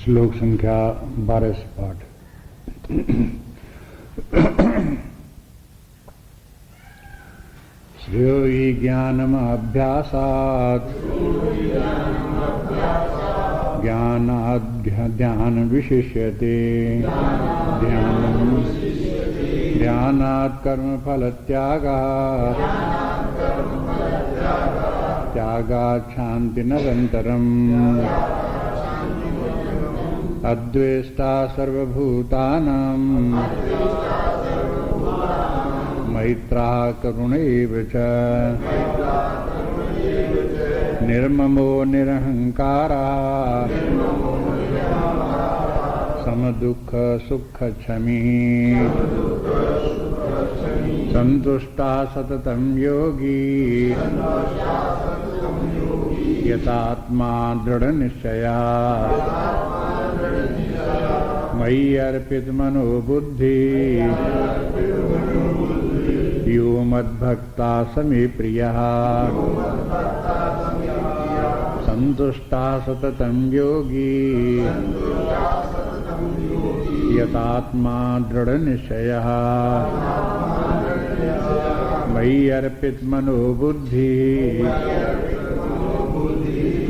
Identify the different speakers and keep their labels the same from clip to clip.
Speaker 1: श्लोक संख्या 12 से पाठ। श्रेयो हि ज्ञानमभ्यासात् ज्ञानाद् विशिष्यते ध्यानात् कर्मफलत्यागः त्यागात् शान्तिरनन्तरम् अद्वेष्टा सर्वभूतानां मैत्रः करुण एव च निर्ममो निरहङ्कारः समदुःख सुखक्षमी सन्तुष्टा सततं योगी यतात्मा दृढनिश्चया मयि अर्पित मनो बुद्धि यो मद्भक्ता समे प्रियः सन्तुष्टा सततं योगी यतात्मा दृढनिश्चयः मयि अर्पित मनो बुद्धि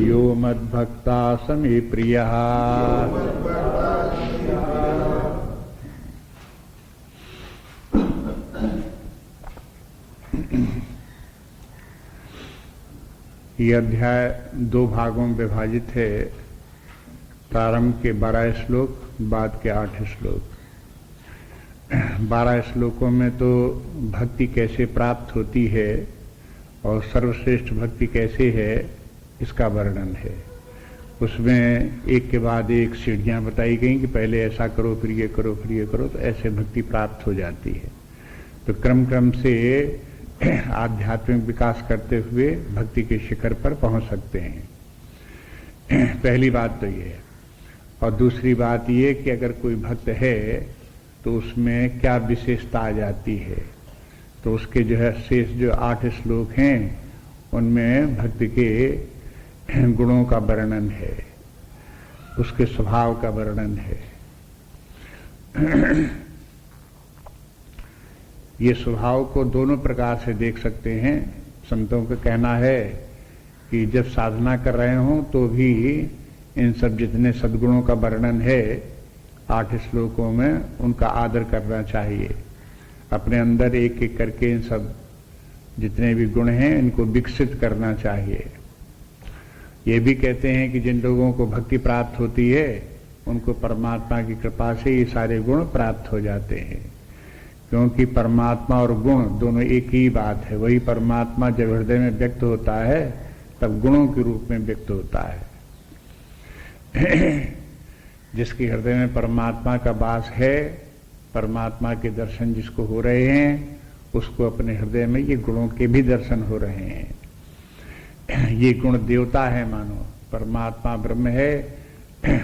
Speaker 1: यो मद्भक्ता समे प्रियः। यह अध्याय दो भागों में विभाजित है। प्रारंभ के 12 श्लोक, बाद के 8 श्लोक। 12 श्लोकों में तो भक्ति कैसे प्राप्त होती है और सर्वश्रेष्ठ भक्ति कैसे है इसका वर्णन है। उसमें एक के बाद एक सीढ़ियां बताई गई कि पहले ऐसा करो, फिर ये करो, फिर ये करो, तो ऐसे भक्ति प्राप्त हो जाती है। तो क्रम क्रम से आध्यात्मिक विकास करते हुए भक्ति के शिखर पर पहुंच सकते हैं। पहली बात तो ये है। और दूसरी बात ये कि अगर कोई भक्त है तो उसमें क्या विशेषता आ जाती है। तो उसके जो है शेष जो 8 श्लोक हैं उनमें भक्ति के गुणों का वर्णन है, उसके स्वभाव का वर्णन है। ये स्वभाव को दोनों प्रकार से देख सकते हैं। संतों का कहना है कि जब साधना कर रहे हों तो भी इन सब जितने सद्गुणों का वर्णन है 8 श्लोकों में उनका आदर करना चाहिए। अपने अंदर एक एक करके इन सब जितने भी गुण हैं इनको विकसित करना चाहिए। ये भी कहते हैं कि जिन लोगों को भक्ति प्राप्त होती है उनको परमात्मा की कृपा से ये सारे गुण प्राप्त हो जाते हैं, क्योंकि परमात्मा और गुण दोनों एक ही बात है। वही परमात्मा जब हृदय में व्यक्त होता है तब गुणों के रूप में व्यक्त होता है। जिसके हृदय में परमात्मा का वास है, परमात्मा के दर्शन जिसको हो रहे हैं, उसको अपने हृदय में ये गुणों के भी दर्शन हो रहे हैं। ये गुण देवता है, मानो परमात्मा ब्रह्म है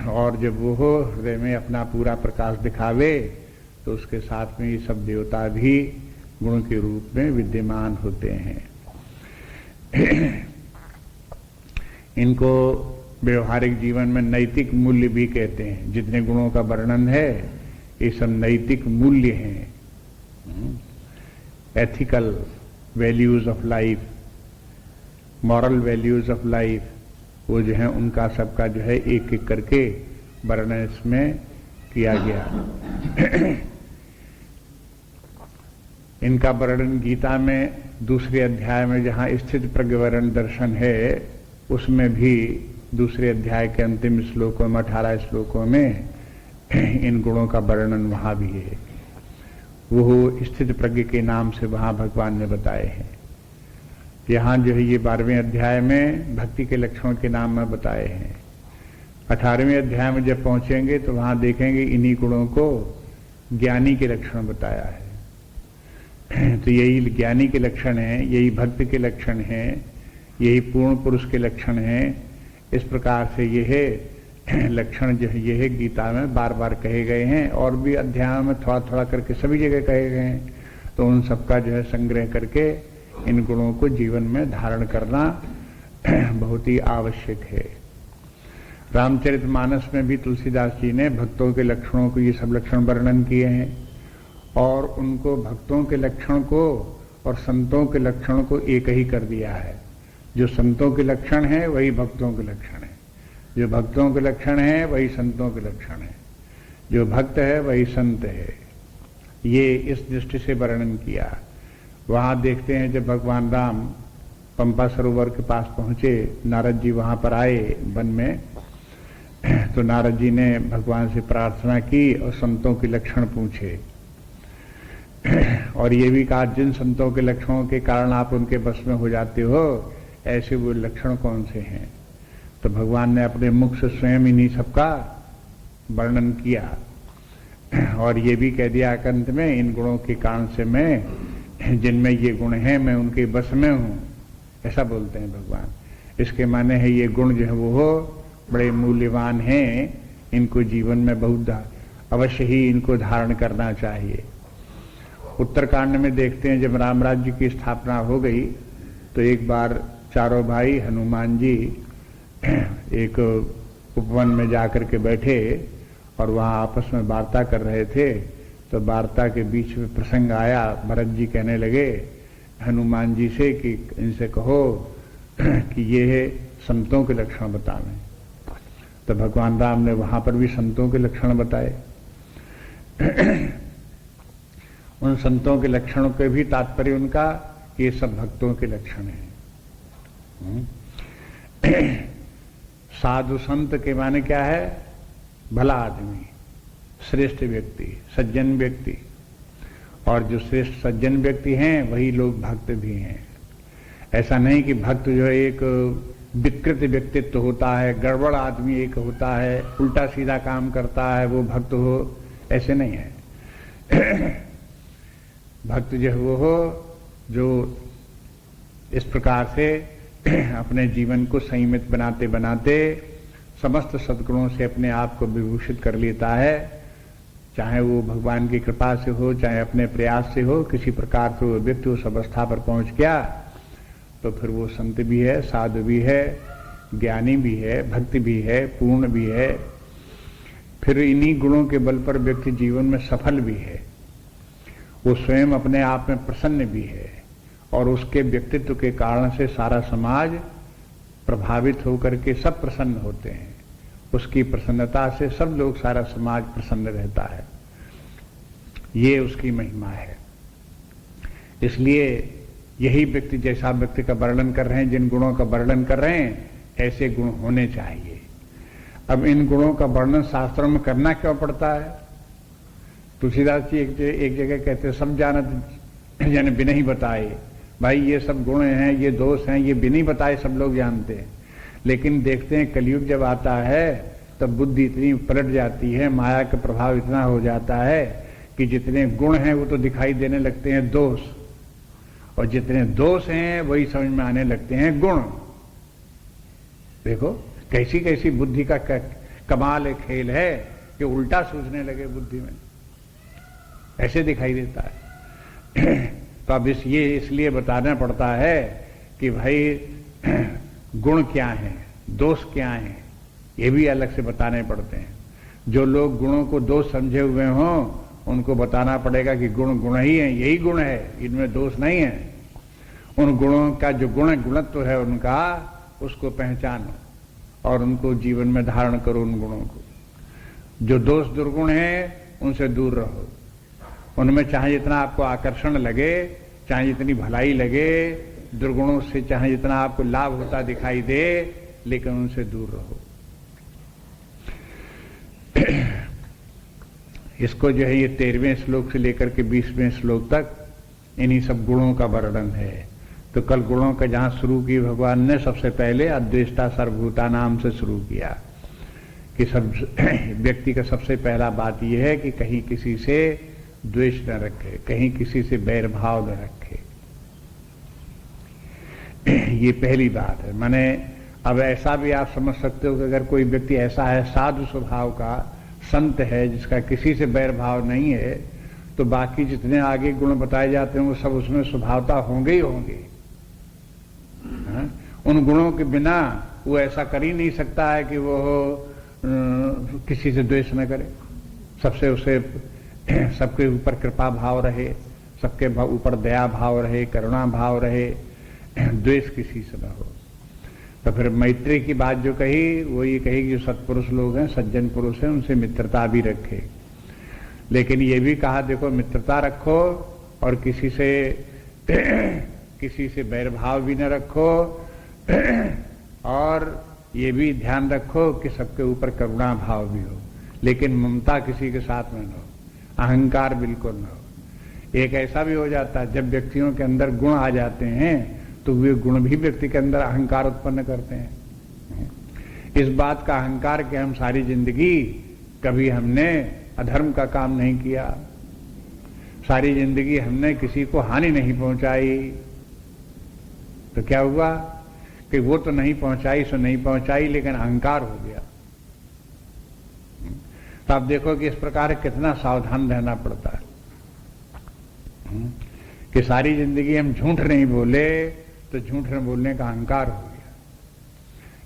Speaker 1: और जब वो हो हृदय में अपना पूरा प्रकाश दिखावे तो उसके साथ में ये सब देवता भी गुण के रूप में विद्यमान होते हैं। इनको व्यवहारिक जीवन में नैतिक मूल्य भी कहते हैं। जितने गुणों का वर्णन है ये सब नैतिक मूल्य हैं, ethical values of life, moral values of life, वो जो है उनका सबका जो है एक एक करके वर्णन इसमें किया गया। इनका वर्णन गीता में दूसरे अध्याय में जहाँ स्थित प्रज्ञवरण दर्शन है उसमें भी दूसरे अध्याय के अंतिम श्लोकों में 18 श्लोकों में इन गुणों का वर्णन वहाँ भी है। वो स्थित प्रज्ञ के नाम से वहाँ भगवान ने बताए हैं। यहाँ जो है ये 12वें अध्याय में भक्ति के लक्षणों के नाम में बताए हैं। 18वें अध्याय में जब पहुंचेंगे तो वहाँ देखेंगे इन्हीं गुणों को ज्ञानी के लक्षण बताया है। तो यही ज्ञानी के लक्षण हैं, यही भक्त के लक्षण हैं, यही पूर्ण पुरुष के लक्षण हैं। इस प्रकार से ये है लक्षण जो है ये है गीता में बार बार कहे गए हैं और भी अध्यायों में थोड़ा थोड़ा करके सभी जगह कहे गए हैं। तो उन सबका जो है संग्रह करके इन गुणों को जीवन में धारण करना बहुत ही आवश्यक है। रामचरितमानस में भी तुलसीदास जी ने भक्तों के लक्षणों को, ये सब लक्षण वर्णन किए हैं, और उनको भक्तों के लक्षण को और संतों के लक्षण को एक ही कर दिया है। जो संतों के लक्षण है वही भक्तों के लक्षण है, जो भक्तों के लक्षण है वही संतों के लक्षण है, जो भक्त है वही संत है। ये इस दृष्टि से वर्णन किया। वहां देखते हैं जब भगवान राम पंपा सरोवर के पास पहुंचे, नारद जी वहां पर आए वन में, तो नारद जी ने भगवान से प्रार्थना की और संतों के लक्षण पूछे, और ये भी कहा जिन संतों के लक्षणों के कारण आप उनके बस में हो जाते हो, ऐसे वो लक्षण कौन से हैं। तो भगवान ने अपने मुख से स्वयं इन्हीं सबका वर्णन किया, और ये भी कह दिया अंत में, इन गुणों के कारण से मैं, जिनमें ये गुण हैं, मैं उनके बस में हूं, ऐसा बोलते हैं भगवान। इसके माने है ये गुण जो है वो बड़े मूल्यवान हैं, इनको जीवन में बहुत अवश्य ही इनको धारण करना चाहिए। उत्तरकांड में देखते हैं जब राम राज्य की स्थापना हो गई तो एक बार चारों भाई हनुमान जी एक उपवन में जाकर के बैठे और वहां आपस में वार्ता कर रहे थे। तो वार्ता के बीच में प्रसंग आया, भरत जी कहने लगे हनुमान जी से कि इनसे कहो कि ये है संतों के लक्षण बतावें। तो भगवान राम ने वहां पर भी संतों के लक्षण बताए। उन संतों के लक्षणों के भी तात्पर्य उनका ये सब भक्तों के लक्षण हैं। साधु संत के माने क्या है? भला आदमी, श्रेष्ठ व्यक्ति, सज्जन व्यक्ति, और जो श्रेष्ठ सज्जन व्यक्ति हैं वही लोग भक्त भी हैं। ऐसा नहीं कि भक्त जो है एक विकृत व्यक्तित्व होता है, गड़बड़ आदमी एक होता है, उल्टा सीधा काम करता है, वो भक्त हो, ऐसे नहीं है। भक्त जो वो हो जो इस प्रकार से अपने जीवन को संयमित बनाते बनाते समस्त सद्गुणों से अपने आप को विभूषित कर लेता है, चाहे वो भगवान की कृपा से हो, चाहे अपने प्रयास से हो, किसी प्रकार से वो व्यक्ति उस अवस्था पर पहुंच गया तो फिर वो संत भी है, साधु भी है, ज्ञानी भी है, भक्त भी है, पूर्ण भी है। फिर इन्हीं गुणों के बल पर व्यक्ति जीवन में सफल भी है, वो स्वयं अपने आप में प्रसन्न भी है, और उसके व्यक्तित्व के कारण से सारा समाज प्रभावित होकर के सब प्रसन्न होते हैं। उसकी प्रसन्नता से सब लोग, सारा समाज प्रसन्न रहता है। ये उसकी महिमा है। इसलिए यही व्यक्ति, जैसा व्यक्ति का वर्णन कर रहे हैं, जिन गुणों का वर्णन कर रहे हैं, ऐसे गुण होने चाहिए। अब इन गुणों का वर्णन शास्त्रों में करना क्यों पड़ता है? तुलसीदास जी एक जगह कहते हैं, सब जानत जन बिना ही बताए। भाई ये सब गुण हैं, ये दोष हैं, ये बिना ही बताए सब लोग जानते हैं। लेकिन देखते हैं कलयुग जब आता है तब बुद्धि इतनी पलट जाती है, माया का प्रभाव इतना हो जाता है कि जितने गुण हैं वो तो दिखाई देने लगते हैं दोष, और जितने दोष हैं वही समझ में आने लगते हैं गुण। देखो कैसी कैसी बुद्धि का कमाल एक खेल है कि उल्टा सोचने लगे बुद्धि में, ऐसे दिखाई देता है। तो अब ये इसलिए बताना पड़ता है कि भाई गुण क्या हैं, दोष क्या हैं, ये भी अलग से बताने पड़ते हैं। जो लोग गुणों को दोष समझे हुए हों उनको बताना पड़ेगा कि गुण गुण ही है, यही गुण है, इनमें दोष नहीं है। उन गुणों का जो गुणत्व है उनका, उसको पहचानो और उनको जीवन में धारण करो। उन गुणों को, जो दोष दुर्गुण है उनसे दूर रहो। उनमें चाहे जितना आपको आकर्षण लगे, चाहे जितनी भलाई लगे, दुर्गुणों से चाहे जितना आपको लाभ होता दिखाई दे, लेकिन उनसे दूर रहो। इसको जो है ये 13वें श्लोक से लेकर के 20वें श्लोक तक इन्हीं सब गुणों का वर्णन है। तो कल गुणों का जहां शुरू की भगवान ने, सबसे पहले अद्वेष्टा सर्वभूता नाम से शुरू किया कि सब व्यक्ति का सबसे पहला बात यह है कि कहीं किसी से द्वेष न रखे, कहीं किसी से बैर भाव न रखे। ये पहली बात है। माने अब ऐसा भी आप समझ सकते हो कि अगर कोई व्यक्ति ऐसा है, साधु स्वभाव का संत है, जिसका किसी से बैर भाव नहीं है, तो बाकी जितने आगे गुण बताए जाते हैं वो सब उसमें स्वभावता होंगे ही होंगे। उन गुणों के बिना वो ऐसा कर ही नहीं सकता है कि वो किसी से द्वेष न करे, सबसे उसे सबके ऊपर कृपा भाव रहे, सबके ऊपर दया भाव रहे, करुणा भाव रहे, द्वेष किसी से न हो। तो फिर मैत्री की बात जो कही वो ये कही कि जो सत्पुरुष लोग हैं, सज्जन पुरुष हैं, उनसे मित्रता भी रखे। लेकिन ये भी कहा देखो मित्रता रखो और किसी से बैरभाव भी न रखो, और ये भी ध्यान रखो कि सबके ऊपर करुणा भाव भी हो, लेकिन ममता किसी के साथ में न हो, अहंकार बिल्कुल न हो। एक ऐसा भी हो जाता है जब व्यक्तियों के अंदर गुण आ जाते हैं तो वे गुण भी व्यक्ति के अंदर अहंकार उत्पन्न करते हैं। इस बात का अहंकार कि हम सारी जिंदगी कभी हमने अधर्म का काम नहीं किया, सारी जिंदगी हमने किसी को हानि नहीं पहुंचाई, तो क्या हुआ कि वो तो नहीं पहुंचाई सो नहीं पहुंचाई, लेकिन अहंकार हो गया। तो आप देखो कि इस प्रकार कितना सावधान रहना पड़ता है कि सारी जिंदगी हम झूठ नहीं बोले तो झूठ न बोलने का अहंकार हो गया।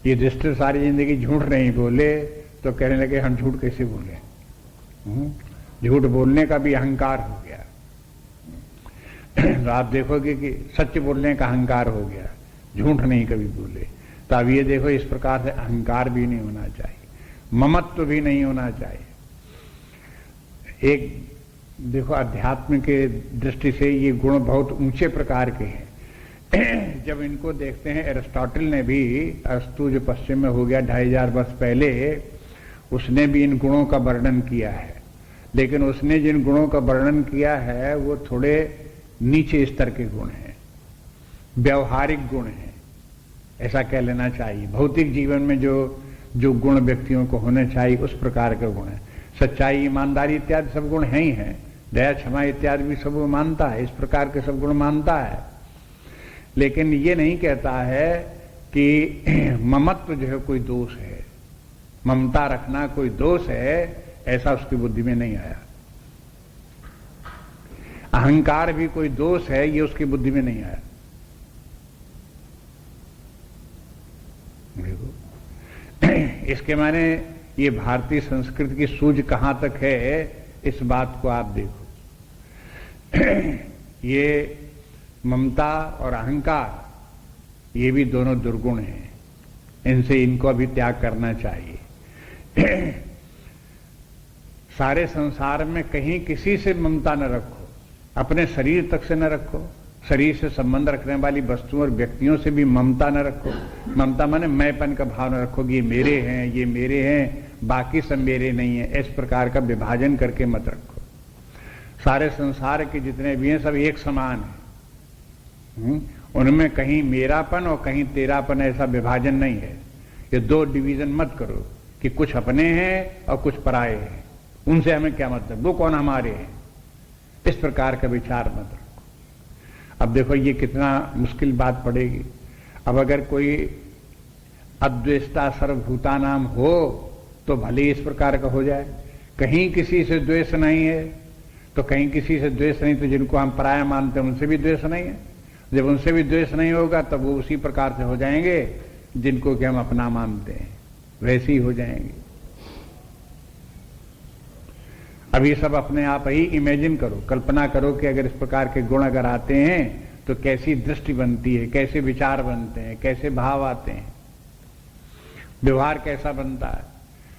Speaker 1: ये युधिष्ठिर सारी जिंदगी झूठ नहीं बोले तो कहने लगे हम झूठ कैसे बोले, झूठ बोलने का भी अहंकार हो गया। तो आप देखोगे कि सत्य बोलने का अहंकार हो गया, झूठ नहीं कभी बोले। तो अब ये देखो इस प्रकार से अहंकार भी नहीं होना चाहिए, ममत्व भी नहीं होना चाहिए। एक देखो अध्यात्म के दृष्टि से ये गुण बहुत ऊंचे प्रकार के हैं। जब इनको देखते हैं, एरिस्टोटल ने भी, अस्तु जो पश्चिम में हो गया 2500 वर्ष पहले, उसने भी इन गुणों का वर्णन किया है। लेकिन उसने जिन गुणों का वर्णन किया है वो थोड़े नीचे स्तर के गुण हैं, व्यवहारिक गुण हैं, ऐसा कह लेना चाहिए। भौतिक जीवन में जो गुण व्यक्तियों को होने चाहिए उस प्रकार के गुण है। सच्चाई, ईमानदारी इत्यादि सब गुण हैं ही हैं, दया क्षमा इत्यादि भी सब वो मानता है, इस प्रकार के सब गुण मानता है। लेकिन ये नहीं कहता है कि ममत्व जो है कोई दोष है, ममता रखना कोई दोष है, ऐसा उसकी बुद्धि में नहीं आया। अहंकार भी कोई दोष है, ये उसकी बुद्धि में नहीं आया। देखो इसके माने ये भारतीय संस्कृति की सूझ कहां तक है, इस बात को आप देखो। ये ममता और अहंकार ये भी दोनों दुर्गुण हैं, इनसे इनको अभी त्याग करना चाहिए। सारे संसार में कहीं किसी से ममता न रखो, अपने शरीर तक से न रखो, शरीर से संबंध रखने वाली वस्तुओं और व्यक्तियों से भी ममता न रखो। ममता माने मैंपन का भाव न रखो कि ये मेरे हैं, ये मेरे हैं, बाकी सब मेरे नहीं है, इस प्रकार का विभाजन करके मत रखो। सारे संसार के जितने भी हैं सब एक समान है, उनमें कहीं मेरापन और कहीं तेरापन ऐसा विभाजन नहीं है। ये दो डिवीजन मत करो कि कुछ अपने हैं और कुछ पराये हैं, उनसे हमें क्या मतलब, वो कौन हमारे हैं, इस प्रकार का विचार मत रखो। अब देखो ये कितना मुश्किल बात पड़ेगी। अब अगर कोई अद्वेष्टा सर्वभूतानाम हो तो भले इस प्रकार का हो जाए, कहीं किसी से द्वेष नहीं है तो कहीं किसी से द्वेष नहीं, तो जिनको हम पराया मानते हैं उनसे भी द्वेष नहीं है। जब उनसे भी द्वेष नहीं होगा तब वो उसी प्रकार से हो जाएंगे जिनको कि हम अपना मानते हैं, वैसे ही हो जाएंगे। अब ये सब अपने आप ही इमेजिन करो, कल्पना करो कि अगर इस प्रकार के गुण अगर आते हैं तो कैसी दृष्टि बनती है, कैसे विचार बनते हैं, कैसे भाव आते हैं, व्यवहार कैसा बनता है,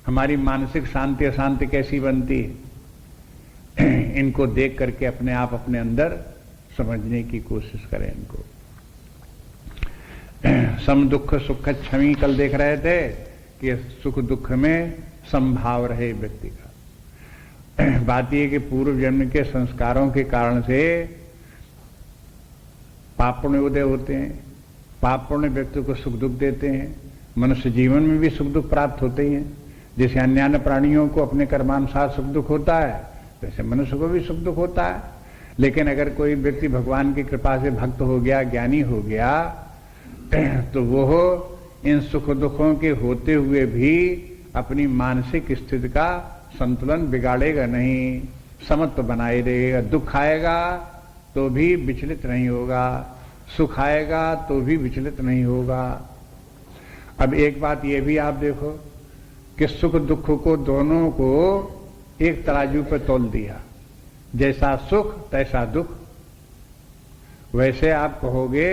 Speaker 1: हमारी मानसिक शांति अशांति कैसी बनती है। इनको देख करके अपने आप अपने अंदर समझने की कोशिश करें इनको। सम दुख सुख क्षमी, कल देख रहे थे कि सुख दुख में समभाव रहे व्यक्ति का। बात यह कि पूर्व जन्म के संस्कारों के कारण से पाप पुण्य उदय होते हैं, पाप पुण्य व्यक्ति को सुख दुख देते हैं। मनुष्य जीवन में भी सुख दुख प्राप्त होते ही हैं। जैसे अन्य अन्य प्राणियों को अपने कर्मानुसार सुख दुख होता है, वैसे मनुष्य को भी सुख दुख होता है। लेकिन अगर कोई व्यक्ति भगवान की कृपा से भक्त हो गया, ज्ञानी हो गया, तो वो इन सुख दुखों के होते हुए भी अपनी मानसिक स्थिति का संतुलन बिगाड़ेगा नहीं, समत्व बनाए रहेगा। दुख आएगा तो भी विचलित नहीं होगा, सुख आएगा तो भी विचलित नहीं होगा। अब एक बात ये भी आप देखो कि सुख दुख को दोनों को एक तराजू पर तोल दिया। जैसा सुख तैसा दुख। वैसे आप कहोगे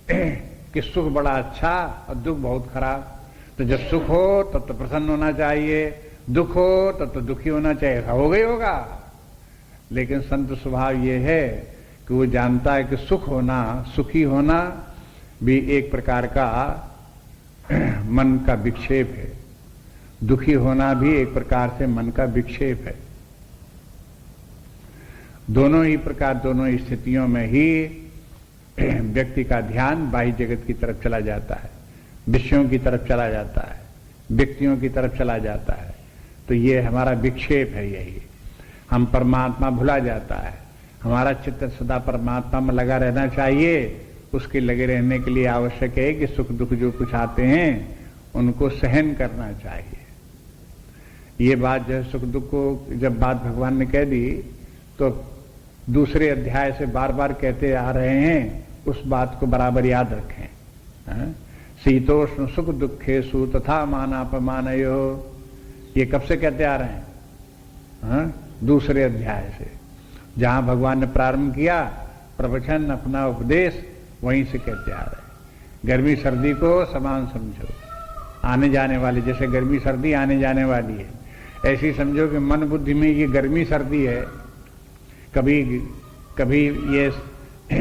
Speaker 1: कि सुख बड़ा अच्छा और दुख बहुत खराब, तो जब सुख हो तब तो प्रसन्न होना चाहिए, दुख हो तब तो दुखी होना चाहिए। ऐसा होगा ही होगा। लेकिन संत स्वभाव ये है कि वो जानता है कि सुख होना, सुखी होना भी एक प्रकार का मन का विक्षेप है, दुखी होना भी एक प्रकार से मन का विक्षेप है। दोनों ही प्रकार, दोनों स्थितियों में ही व्यक्ति का ध्यान बाह्य जगत की तरफ चला जाता है, विषयों की तरफ चला जाता है, व्यक्तियों की तरफ चला जाता है। तो ये हमारा विक्षेप है। यही हम परमात्मा भुला जाता है। हमारा चित्त सदा परमात्मा में लगा रहना चाहिए। उसके लगे रहने के लिए आवश्यक है कि सुख दुख जो कुछ आते हैं उनको सहन करना चाहिए। ये बात जो है सुख दुख को जब बात भगवान ने कह दी तो दूसरे अध्याय से बार बार कहते आ रहे हैं, उस बात को बराबर याद रखें। शीतोष्ण सुख दुखेषु तथा मानापमानयो, ये कब से कहते आ रहे हैं? दूसरे अध्याय से, जहां भगवान ने प्रारंभ किया प्रवचन, अपना उपदेश, वहीं से कहते आ रहे हैं। गर्मी सर्दी को समान समझो, आने जाने वाली, जैसे गर्मी सर्दी आने जाने वाली है, ऐसी समझो कि मन बुद्धि में ये गर्मी सर्दी है। कभी ये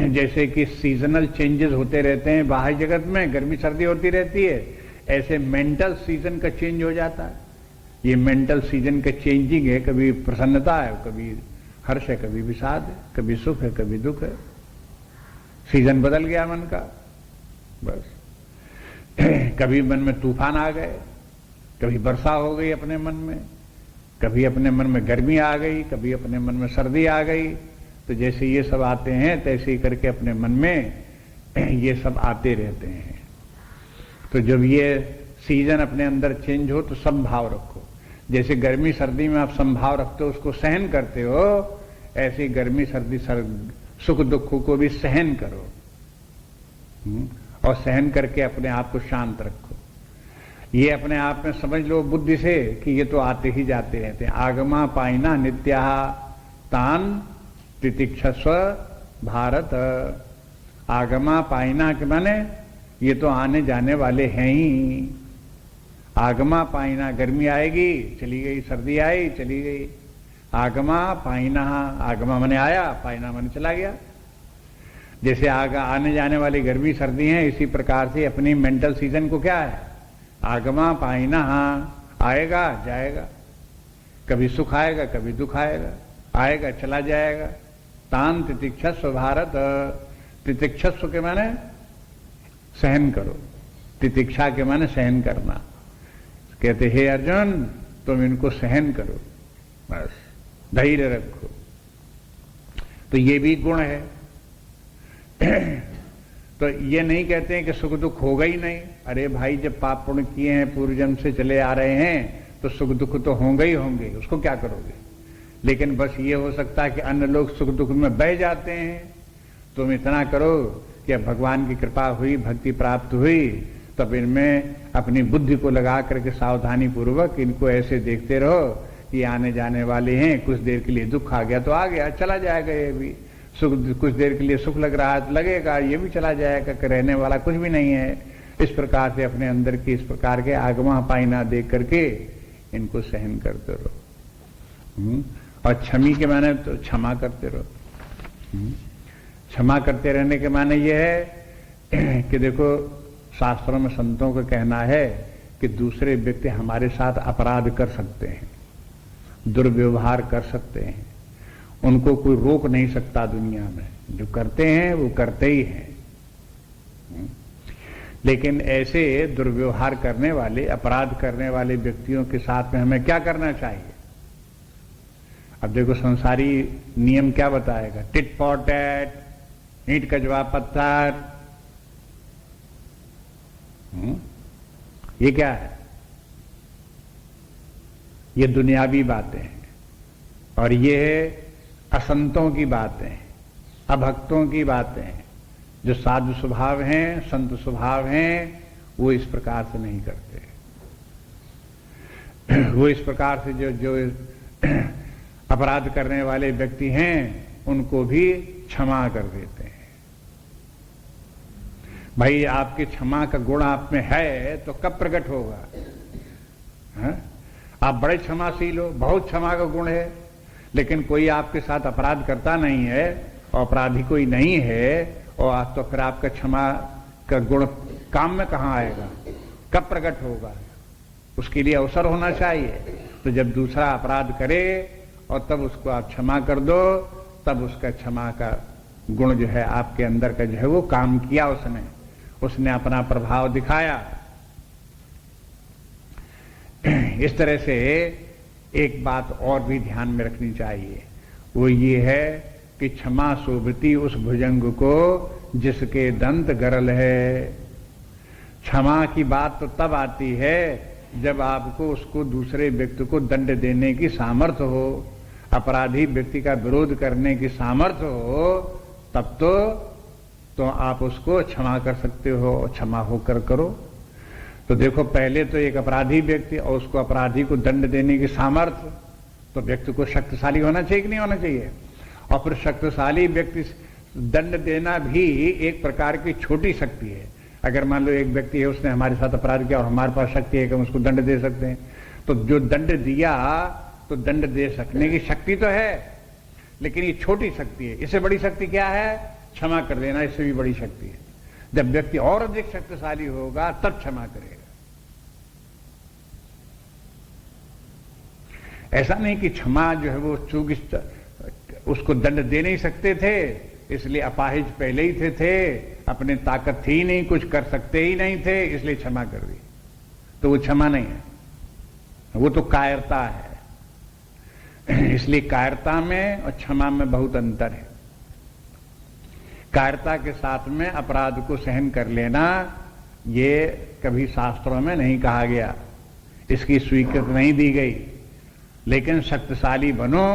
Speaker 1: जैसे कि सीजनल चेंजेस होते रहते हैं बाहर जगत में, गर्मी सर्दी होती रहती है, ऐसे मेंटल सीजन का चेंज हो जाता है। ये मेंटल सीजन का चेंजिंग है। कभी प्रसन्नता है, कभी हर्ष है, कभी विषाद है, कभी सुख है, कभी दुख है। सीजन बदल गया मन का, बस। कभी मन में तूफान आ गए, कभी वर्षा हो गई अपने मन में, कभी अपने मन में गर्मी आ गई, कभी अपने मन में सर्दी आ गई। तो जैसे ये सब आते हैं तैसे ही करके अपने मन में ये सब आते रहते हैं। तो जब ये सीजन अपने अंदर चेंज हो तो समभाव रखो। जैसे गर्मी सर्दी में आप समभाव रखते हो, उसको सहन करते हो, ऐसे गर्मी सर्दी सुख दुख को भी सहन करो। और सहन करके अपने आप को शांत रखो। ये अपने आप में समझ लो बुद्धि से कि ये तो आते ही जाते रहते हैं। आगमा पाइना नित्या तान तितिक्षस्व भारत। आगमा पाइना के माने ये तो आने जाने वाले हैं ही। आगमा पाइना, गर्मी आएगी चली गई, सर्दी आई चली गई। आगमा पाइना, आगमा माने आया, पाइना माने चला गया। जैसे आने जाने वाली गर्मी सर्दी है, इसी प्रकार से अपनी मेंटल सीजन को क्या है, आगमा पाइना, आएगा जाएगा। कभी सुख आएगा, कभी दुख आएगा, आएगा चला जाएगा। तान तितिक्षस्व भारत। तितिक्षस्व के माने सहन करो, तितिक्षा के माने सहन करना। कहते हे अर्जुन तुम इनको सहन करो, बस धैर्य रखो। तो ये भी गुण है। तो ये नहीं कहते हैं कि सुख दुख होगा ही नहीं। अरे भाई, जब पाप पुण्य किए हैं, पूर्व जन्म से चले आ रहे हैं, तो सुख दुख तो होंगे ही होंगे, उसको क्या करोगे। लेकिन बस ये हो सकता है कि अन्य लोग सुख दुख में बह जाते हैं। तुम इतना करो कि अब भगवान की कृपा हुई, भक्ति प्राप्त हुई, तब इनमें अपनी बुद्धि को लगा करके सावधानी पूर्वक इनको ऐसे देखते रहो कि आने जाने वाले हैं। कुछ देर के लिए दुख आ गया तो आ गया, चला जाएगा। ये भी सुख, कुछ देर के लिए सुख लग रहा है तो लगेगा, ये भी चला जाएगा, कि रहने वाला कुछ भी नहीं है। इस प्रकार से अपने अंदर की इस प्रकार के आगमा पाइना देख करके इनको सहन करते रहो। और क्षमी के माने तो क्षमा करते रहो। क्षमा करते रहने के माने ये है कि देखो, शास्त्रों में संतों का कहना है कि दूसरे व्यक्ति हमारे साथ अपराध कर सकते हैं, दुर्व्यवहार कर सकते हैं, उनको कोई रोक नहीं सकता दुनिया में। जो करते हैं वो करते ही हैं। लेकिन ऐसे दुर्व्यवहार करने वाले, अपराध करने वाले व्यक्तियों के साथ में हमें क्या करना चाहिए। अब देखो, संसारी नियम क्या बताएगा, टिट फॉर टैट, ईंट का जवाब पत्थर। ये क्या है, ये दुनियावी बातें हैं। और ये असंतों की बातें हैं, अभक्तों की बातें हैं। जो साधु स्वभाव हैं, संत स्वभाव हैं, वो इस प्रकार से नहीं करते। वो इस प्रकार से जो जो अपराध करने वाले व्यक्ति हैं उनको भी क्षमा कर देते हैं। भाई आपके क्षमा का गुण आप में है तो कब प्रकट होगा? है? आप बड़े क्षमाशील हो, बहुत क्षमा का गुण है, लेकिन कोई आपके साथ अपराध करता नहीं है और अपराधी कोई नहीं है, और आज तो फिर आपका क्षमा का गुण काम में कहां आएगा? कब प्रकट होगा? उसके लिए अवसर होना चाहिए। तो जब दूसरा अपराध करे और तब उसको आप क्षमा कर दो, तब उसका क्षमा का गुण जो है आपके अंदर का जो है वो काम किया, उसने अपना प्रभाव दिखाया। इस तरह से एक बात और भी ध्यान में रखनी चाहिए, वो ये है कि क्षमा शोभती उस भुजंग को जिसके दंत गरल है। क्षमा की बात तो तब आती है जब आपको उसको दूसरे व्यक्ति को दंड देने की सामर्थ्य हो, अपराधी व्यक्ति का विरोध करने की सामर्थ्य हो, तब तो आप उसको क्षमा कर सकते हो, और क्षमा होकर करो। तो देखो, पहले तो एक अपराधी व्यक्ति और उसको अपराधी को दंड देने की सामर्थ्य, तो व्यक्ति को शक्तिशाली होना चाहिए कि नहीं होना चाहिए? और फिर शक्तिशाली व्यक्ति दंड देना भी एक प्रकार की छोटी शक्ति है। अगर मान लो एक व्यक्ति है, उसने हमारे साथ अपराध किया और हमारे पास शक्ति है कि हम उसको दंड दे सकते हैं, तो जो दंड दिया तो दंड दे सकने की शक्ति तो है, लेकिन ये छोटी शक्ति है। इससे बड़ी शक्ति क्या है? क्षमा कर देना, इससे भी बड़ी शक्ति है। जब व्यक्ति और अधिक शक्तिशाली होगा तब क्षमा करेगा। ऐसा नहीं कि क्षमा जो है वो चूंकि उसको दंड दे नहीं सकते थे इसलिए अपाहिज पहले ही थे, अपने ताकत थी नहीं, कुछ कर सकते ही नहीं थे, इसलिए क्षमा कर दी, तो वो क्षमा नहीं है, वो तो कायरता है। इसलिए कायरता में और क्षमा में बहुत अंतर है। कायरता के साथ में अपराध को सहन कर लेना ये कभी शास्त्रों में नहीं कहा गया, इसकी स्वीकृति नहीं दी गई। लेकिन शक्तिशाली बनो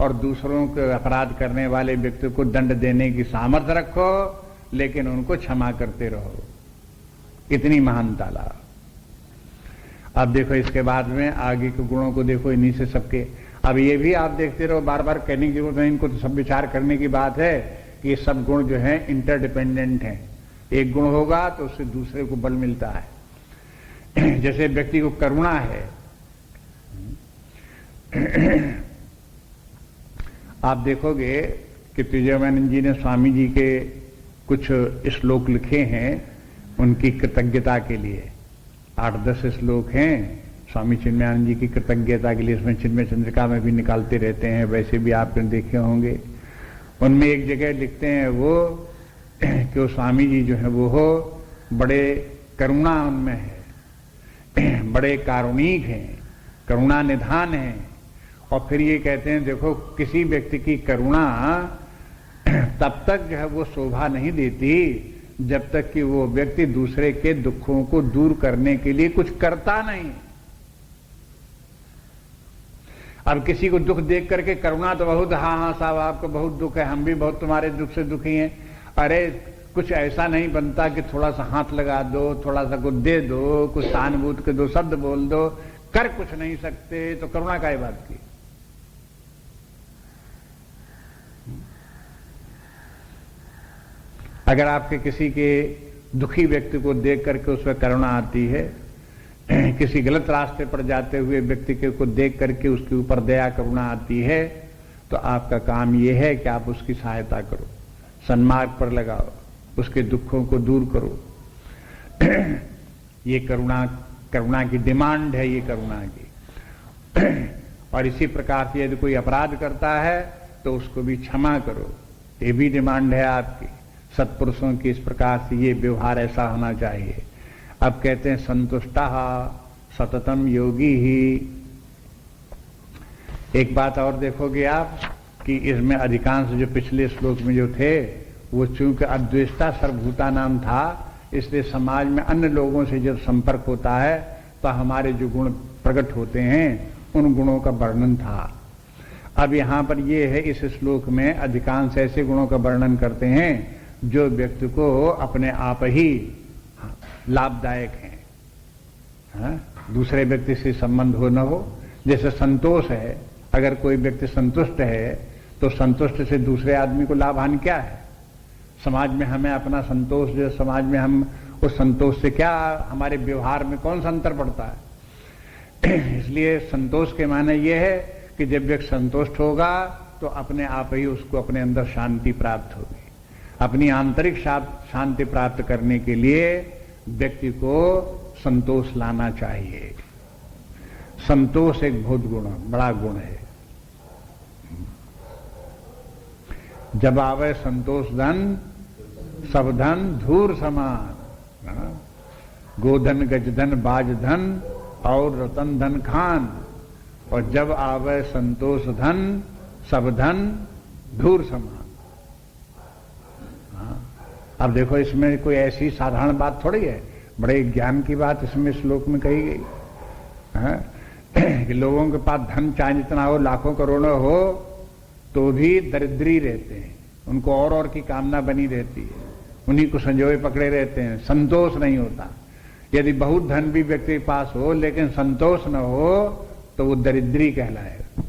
Speaker 1: और दूसरों के अपराध करने वाले व्यक्ति को दंड देने की सामर्थ्य रखो, लेकिन उनको क्षमा करते रहो। इतनी महानता ला। अब देखो, इसके बाद में आगे के गुणों को देखो, इन्हीं से सबके। अब ये भी आप देखते रहो, बार बार कहने की जरूरत नहीं, इनको तो सब विचार करने की बात है कि ये सब गुण जो है इंटरडिपेंडेंट हैं। एक गुण होगा तो उससे दूसरे को बल मिलता है। जैसे व्यक्ति को करुणा है, आप देखोगे कि तुजयानंद जी ने स्वामी जी के कुछ श्लोक लिखे हैं उनकी कृतज्ञता के लिए। 8-10 श्लोक हैं स्वामी चिन्मयानंद जी की कृतज्ञता के लिए, इसमें चिन्मय चंद्रिका में भी निकालते रहते हैं, वैसे भी आपने देखे होंगे। उनमें एक जगह लिखते हैं वो कि वो स्वामी जी जो है वो बड़े करुणा उनमें है, बड़े कारुणिक हैं, करुणा निधान हैं। और फिर ये कहते हैं, देखो, किसी व्यक्ति की करुणा तब तक जो है वो शोभा नहीं देती जब तक कि वो व्यक्ति दूसरे के दुखों को दूर करने के लिए कुछ करता नहीं। अब किसी को दुख देख करके करुणा तो बहुत, हाँ साहब आपको बहुत दुख है, हम भी बहुत तुम्हारे दुख से दुखी हैं। अरे कुछ ऐसा नहीं बनता कि थोड़ा सा हाथ लगा दो, थोड़ा सा कुछ दे दो, कुछ सहानुभूति के 2 शब्द बोल दो, कर कुछ नहीं सकते तो करुणा काय बात की। अगर आपके किसी के दुखी व्यक्ति को देख करके उसमें करुणा आती है, किसी गलत रास्ते पर जाते हुए व्यक्ति को देख करके उसके ऊपर दया करुणा आती है, तो आपका काम यह है कि आप उसकी सहायता करो, सन्मार्ग पर लगाओ, उसके दुखों को दूर करो। ये करुणा की डिमांड है, ये करुणा की। और इसी प्रकार से यदि कोई अपराध करता है तो उसको भी क्षमा करो, ये भी डिमांड है आपकी। सत्पुरुषों की इस प्रकार से ये व्यवहार ऐसा होना चाहिए। अब कहते हैं संतुष्टा सततम योगी ही। एक बात और देखोगे आप कि इसमें अधिकांश जो पिछले श्लोक में जो थे वो चूंकि अद्वेष्टा सर्वभूता नाम था, इसलिए समाज में अन्य लोगों से जब संपर्क होता है तो हमारे जो गुण प्रकट होते हैं उन गुणों का वर्णन था। अब यहां पर ये है, इस श्लोक में अधिकांश ऐसे गुणों का वर्णन करते हैं जो व्यक्ति को अपने आप ही लाभदायक हैं। दूसरे व्यक्ति से संबंध हो न हो। जैसे संतोष है, अगर कोई व्यक्ति संतुष्ट है तो संतुष्ट से दूसरे आदमी को लाभ हानि क्या है? समाज में हमें अपना संतोष, जो समाज में हम उस संतोष से क्या, हमारे व्यवहार में कौन सा अंतर पड़ता है? इसलिए संतोष के माने ये है कि जब व्यक्ति संतुष्ट होगा तो अपने आप ही उसको अपने अंदर शांति प्राप्त होगी। अपनी आंतरिक शांति प्राप्त करने के लिए व्यक्ति को संतोष लाना चाहिए। संतोष एक बहुत बड़ा गुण है। जब आवे संतोष धन, सब धन धूर समान। गोधन गजधन बाजधन और रतन धन खान। और जब आवे संतोष धन, सब धन धूर समान। अब देखो, इसमें कोई ऐसी साधारण बात थोड़ी है, बड़े ज्ञान की बात इसमें श्लोक में कही गई कि लोगों के पास धन चाहे जितना हो, लाखों करोड़ों हो, तो भी दरिद्री रहते हैं। उनको और की कामना बनी रहती है, उन्हीं को संजोए पकड़े रहते हैं, संतोष नहीं होता। यदि बहुत धन भी व्यक्ति के पास हो लेकिन संतोष न हो तो वो दरिद्री कहलाएगा।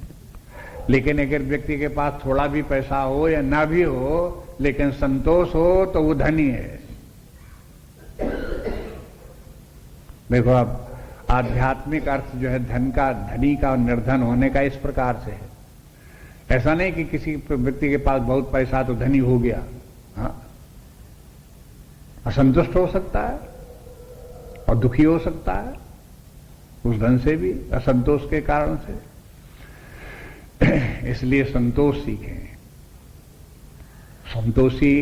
Speaker 1: लेकिन अगर व्यक्ति के पास थोड़ा भी पैसा हो या ना भी हो लेकिन संतोष हो तो वो धनी है। देखो, अब आध्यात्मिक अर्थ जो है धन का, धनी का और निर्धन होने का इस प्रकार से है। ऐसा नहीं कि किसी व्यक्ति के पास बहुत पैसा तो धनी हो गया। हाँ, असंतुष्ट हो सकता है और दुखी हो सकता है उस धन से भी, असंतोष के कारण से। इसलिए संतोष सीखें। संतोषी,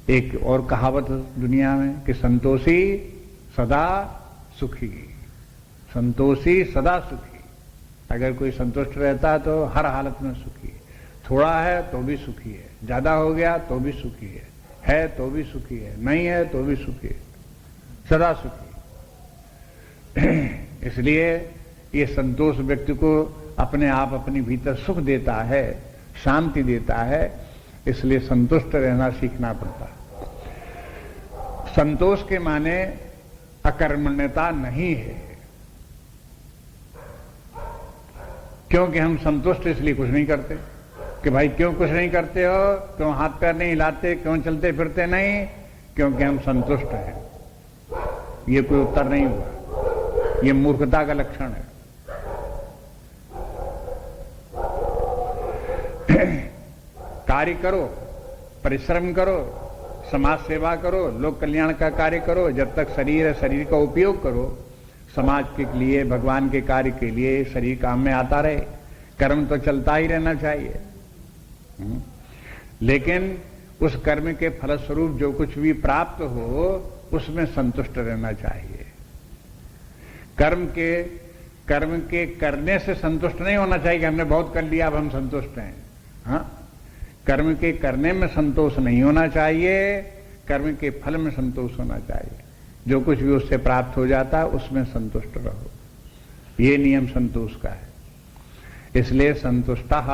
Speaker 1: एक और कहावत दुनिया में कि संतोषी सदा सुखी। संतोषी सदा सुखी। अगर कोई संतुष्ट रहता है तो हर हालत में सुखी है। थोड़ा है तो भी सुखी है, ज्यादा हो गया तो भी सुखी है तो भी सुखी है, नहीं है तो भी सुखी है, सदा सुखी। इसलिए ये संतोष व्यक्ति को अपने आप, अपने भीतर सुख देता है, शांति देता है। इसलिए संतुष्ट रहना सीखना पड़ता है। संतोष के माने अकर्मण्यता नहीं है, क्योंकि हम संतुष्ट इसलिए कुछ नहीं करते कि भाई क्यों कुछ नहीं करते हो, क्यों हाथ पैर नहीं हिलाते, क्यों चलते फिरते नहीं, क्योंकि हम संतुष्ट हैं। ये कोई उत्तर नहीं हुआ, ये मूर्खता का लक्षण है। कार्य करो, परिश्रम करो, समाज सेवा करो, लोक कल्याण का कार्य करो। जब तक शरीर है, शरीर का उपयोग करो समाज के लिए, भगवान के कार्य के लिए। शरीर काम में आता रहे, कर्म तो चलता ही रहना चाहिए। लेकिन उस कर्म के फलस्वरूप जो कुछ भी प्राप्त हो उसमें संतुष्ट रहना चाहिए। कर्म के करने से संतुष्ट नहीं होना चाहिए कि हमने बहुत कर लिया अब हम संतुष्ट हैं। हाँ, कर्म के करने में संतोष नहीं होना चाहिए, कर्म के फल में संतोष होना चाहिए। जो कुछ भी उससे प्राप्त हो जाता है उसमें संतुष्ट रहो, ये नियम संतोष का है। इसलिए संतुष्टः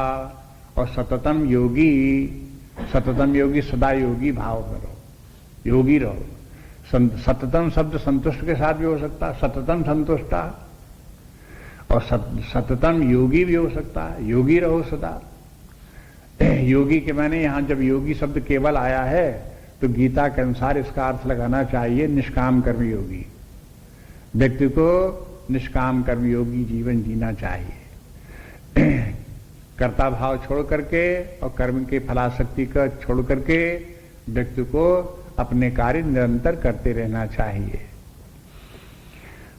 Speaker 1: और सततम योगी, सततम योगी सदा योगी भाव करो, योगी रहो। सततम शब्द संतुष्ट के साथ भी हो सकता है, सततम संतुष्टा, और सततम योगी भी हो सकता है, योगी रहो सदा। योगी के माने यहां जब योगी शब्द केवल आया है तो गीता के अनुसार इसका अर्थ लगाना चाहिए निष्काम कर्मयोगी। व्यक्ति को निष्काम कर्मयोगी जीवन जीना चाहिए। कर्ता भाव छोड़ करके और कर्म के फलाशक्ति का छोड़ करके व्यक्ति को अपने कार्य निरंतर करते रहना चाहिए।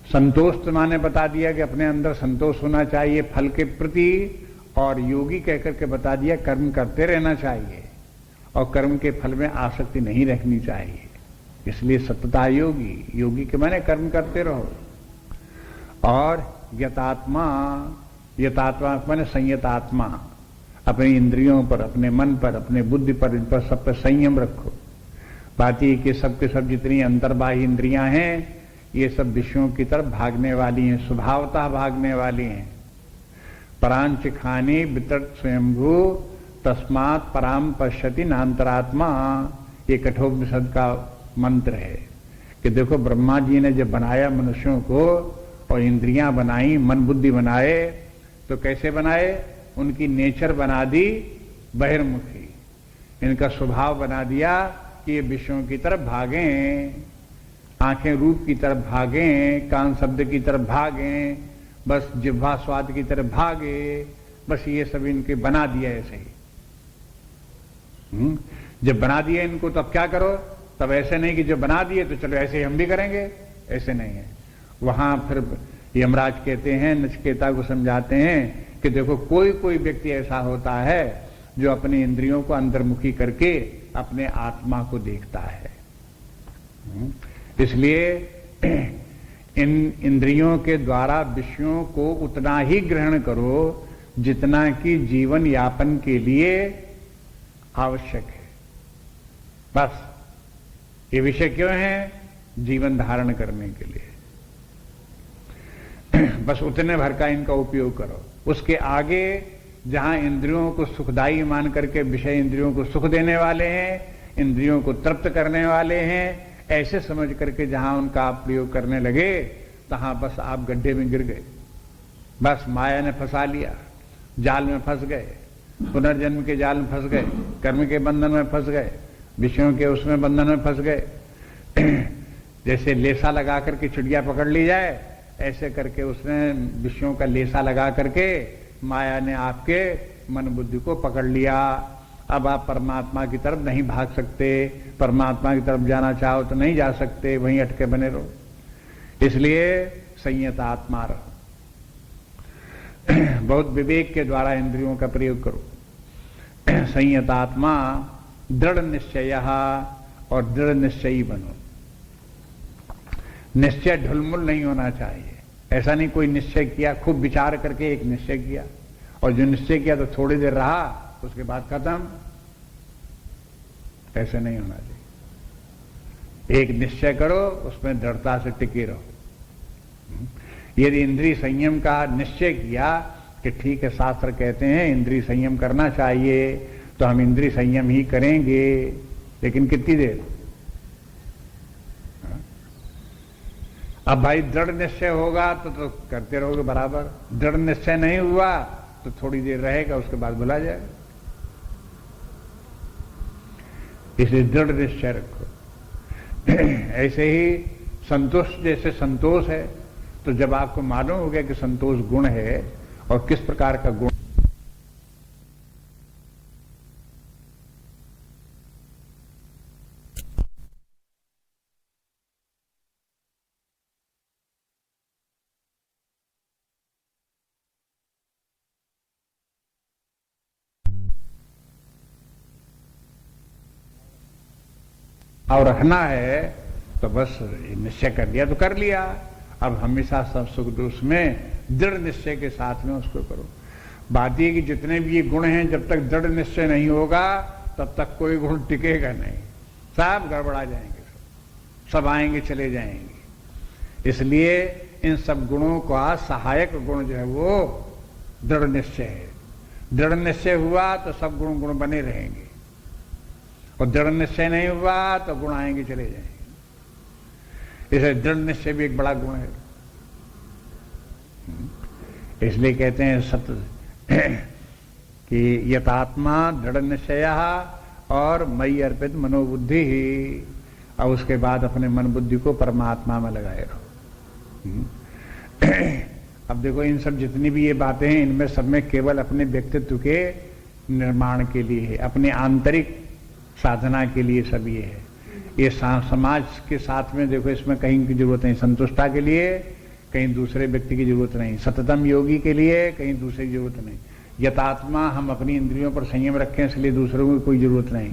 Speaker 1: संतोष माने बता दिया कि अपने अंदर संतोष होना चाहिए फल के प्रति, और योगी कहकर के बता दिया कर्म करते रहना चाहिए और कर्म के फल में आसक्ति नहीं रखनी चाहिए। इसलिए सतता योगी, योगी के माने कर्म करते रहो। और यतात्मा, यतात्मा माने संयतात्मा, अपनी इंद्रियों पर, अपने मन पर, अपने बुद्धि पर, इन पर सब पर संयम रखो। बात ये कि सब के सब जितनी अंतर्बाह्य इंद्रियां हैं ये सब विषयों की तरफ भागने वाली हैं, स्वभावतः भागने वाली हैं। परांच खानी वितट स्वयंभू तस्मात् पराम पश्यति नान्तरात्मा, ये कठोपनिषद का मंत्र है कि देखो ब्रह्मा जी ने जब बनाया मनुष्यों को और इंद्रियां बनाई, मन बुद्धि बनाए, तो कैसे बनाए? उनकी नेचर बना दी बहिर्मुखी, इनका स्वभाव बना दिया कि ये विषयों की तरफ भागें, आंखें रूप की तरफ भागें, कान शब्द की तरफ भागें, बस जिह्वा स्वाद की तरफ भागे, बस ये सब इनके बना दिया ऐसे ही। जब बना दिया इनको तो अब क्या करो? तब ऐसे नहीं कि जब बना दिए तो चलो ऐसे ही हम भी करेंगे, ऐसे नहीं है। वहां फिर यमराज कहते हैं, नचिकेता को समझाते हैं कि देखो कोई कोई व्यक्ति ऐसा होता है जो अपनी इंद्रियों को अंतर्मुखी करके अपने आत्मा को देखता है। इसलिए इन इंद्रियों के द्वारा विषयों को उतना ही ग्रहण करो जितना कि जीवन यापन के लिए आवश्यक है। बस ये विषय क्यों है? जीवन धारण करने के लिए। बस उतने भर का इनका उपयोग करो। उसके आगे जहां इंद्रियों को सुखदायी मान करके विषय इंद्रियों को सुख देने वाले हैं, इंद्रियों को तृप्त करने वाले हैं, ऐसे समझ करके जहां उनका आप प्रयोग करने लगे, तहां बस आप गड्ढे में गिर गए। बस माया ने फंसा लिया, जाल में फंस गए, पुनर्जन्म के जाल में फंस गए, कर्म के बंधन में फंस गए, विषयों के उसमें बंधन में फंस गए। जैसे लेसा लगा करके चिड़िया पकड़ ली जाए, ऐसे करके उसने विषयों का लेसा लगा करके माया ने आपके मन बुद्धि को पकड़ लिया। अब आप परमात्मा की तरफ नहीं भाग सकते, परमात्मा की तरफ जाना चाहो तो नहीं जा सकते, वहीं अटके बने रहो। इसलिए संयत आत्मा रहो। बहुत विवेक के द्वारा इंद्रियों का प्रयोग करो। संयत आत्मा, दृढ़ निश्चय और दृढ़ निश्चयी बनो। निश्चय ढुलमुल नहीं होना चाहिए। ऐसा नहीं कोई निश्चय किया, खूब विचार करके एक निश्चय किया और जो निश्चय किया तो थोड़ी देर रहा, उसके बाद खत्म। ऐसे नहीं होना चाहिए। एक निश्चय करो, उसमें दृढ़ता से टिके रहो। यदि इंद्रिय संयम का निश्चय किया कि ठीक है, शास्त्र कहते हैं इंद्रिय संयम करना चाहिए, तो हम इंद्रिय संयम ही करेंगे, लेकिन कितनी देर? अब भाई दृढ़ निश्चय होगा तो करते रहोगे बराबर, दृढ़ निश्चय नहीं हुआ तो थोड़ी देर रहेगा, उसके बाद भुला जाएगा। इसलिए दृढ़ निश्चय रखो। ऐसे ही संतोष, जैसे संतोष है, तो जब आपको मालूम हो गया कि संतोष गुण है और किस प्रकार का गुण, और रहना है, तो बस निश्चय कर लिया तो कर लिया। अब हमेशा सब सुख दुख में दृढ़ निश्चय के साथ में उसको करो। बात यह कि जितने भी ये गुण हैं, जब तक दृढ़ निश्चय नहीं होगा तब तक कोई गुण टिकेगा नहीं, सब गड़बड़ा जाएंगे, सब आएंगे चले जाएंगे। इसलिए इन सब गुणों का सहायक गुण जो है वो दृढ़ निश्चय है। दृढ़ निश्चय हुआ तो सब गुण गुण बने रहेंगे, और दृढ़ निश्चय नहीं हुआ तो गुण आएंगे चले जाएंगे। इसलिए दृढ़ निश्चय भी एक बड़ा गुण है। इसलिए कहते हैं सत्य कि यथात्मा दृढ़ निश्चय और मयि अर्पित मनोबुद्धि ही, और उसके बाद अपने मन बुद्धि को परमात्मा में लगाए रहो। अब देखो, इन सब जितनी भी ये बातें हैं, इनमें सब में केवल अपने व्यक्तित्व के निर्माण के लिए है, अपने आंतरिक साधना के लिए सब ये है। ये समाज के साथ में देखो, इसमें कहीं की जरूरत नहीं, संतुष्टा के लिए कहीं दूसरे व्यक्ति की जरूरत नहीं, सततम योगी के लिए कहीं दूसरे की जरूरत नहीं। यथात्मा हम अपनी इंद्रियों पर संयम रखें, इसलिए दूसरों की कोई जरूरत नहीं।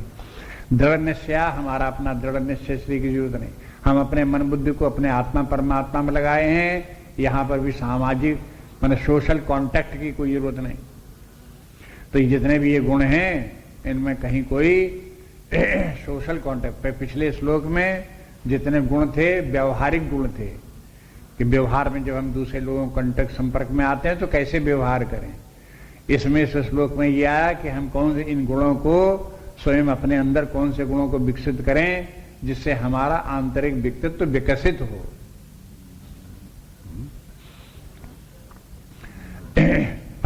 Speaker 1: दृढ़ निश्चय, हमारा अपना दृढ़ निश्चय, इसलिए की जरूरत नहीं। हम अपने मन बुद्धि को अपने आत्मा परमात्मा में लगाए हैं, यहां पर भी सामाजिक मान सोशल कॉन्टैक्ट की कोई जरूरत नहीं। तो ये जितने भी ये गुण हैं, इनमें कहीं कोई सोशल कॉन्टैक्ट पे, पिछले श्लोक में जितने गुण थे व्यवहारिक गुण थे, कि व्यवहार में जब हम दूसरे लोगों कॉन्टैक्ट संपर्क में आते हैं तो कैसे व्यवहार करें। इसमें इस श्लोक में यह आया कि हम कौन से इन गुणों को स्वयं अपने अंदर कौन से गुणों को विकसित करें, जिससे हमारा आंतरिक व्यक्तित्व विकसित हो।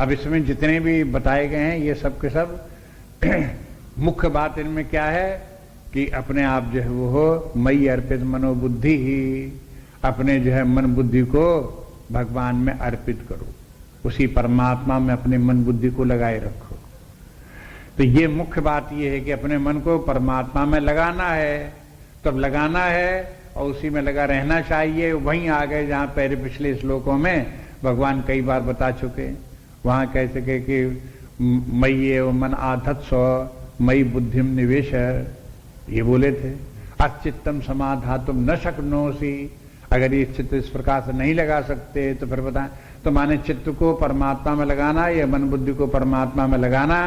Speaker 1: अब इसमें जितने भी बताए गए हैं ये सब के सब मुख्य बात इनमें क्या है कि अपने आप जो है वो हो मई अर्पित मनोबुद्धि ही, अपने जो है मन बुद्धि को भगवान में अर्पित करो, उसी परमात्मा में अपने मन बुद्धि को लगाए रखो। तो ये मुख्य बात ये है कि अपने मन को परमात्मा में लगाना है, तब लगाना है और उसी में लगा रहना चाहिए। वहीं आ गए जहां पहले पिछले श्लोकों में भगवान कई बार बता चुके, वहां कह सके कि मई एव मन आधत स्व मई बुद्धिम निवेश, ये बोले थे। अचित्तम समाधातुम न शक्नोसी, अगर ये चित्त इस प्रकार से नहीं लगा सकते तो फिर बताएं, तो माने चित्त को परमात्मा में लगाना या मन बुद्धि को परमात्मा में लगाना,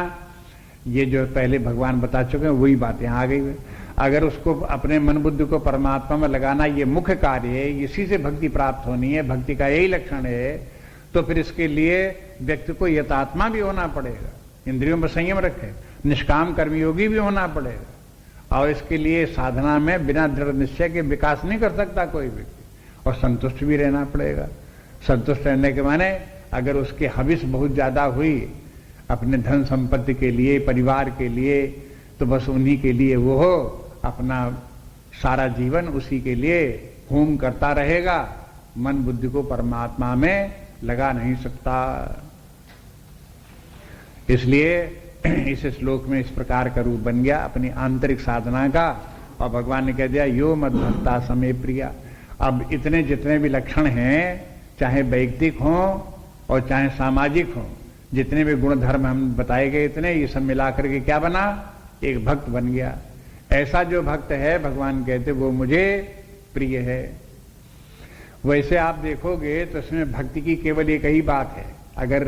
Speaker 1: ये जो पहले भगवान बता चुके हैं वही बात यहाँ आ गई है। अगर उसको अपने मन बुद्धि को परमात्मा में लगाना ये मुख्य कार्य है, इसी से भक्ति प्राप्त होनी है, भक्ति का यही लक्षण है, तो फिर इसके लिए व्यक्ति को यथात्मा भी होना पड़ेगा, इंद्रियों में संयम रखे, निष्काम कर्मयोगी भी होना पड़ेगा। और इसके लिए साधना में बिना दृढ़ निश्चय के विकास नहीं कर सकता कोई व्यक्ति, और संतुष्ट भी रहना पड़ेगा। संतुष्ट रहने के माने अगर उसकी हविस बहुत ज्यादा हुई अपने धन संपत्ति के लिए, परिवार के लिए, तो बस उन्हीं के लिए वो हो अपना सारा जीवन उसी के लिए होम करता रहेगा, मन बुद्धि को परमात्मा में लगा नहीं सकता। इसलिए इस श्लोक में इस प्रकार का रूप बन गया अपनी आंतरिक साधना का, और भगवान ने कह दिया यो मद भक्ता समे प्रिया। अब इतने जितने भी लक्षण हैं, चाहे वैयक्तिक हों और चाहे सामाजिक हों, जितने भी गुण धर्म हम बताए गए इतने, ये सब मिलाकर के क्या बना, एक भक्त बन गया। ऐसा जो भक्त है भगवान कहते वो मुझे प्रिय है। वैसे आप देखोगे तो इसमें भक्ति की केवल एक ही बात है, अगर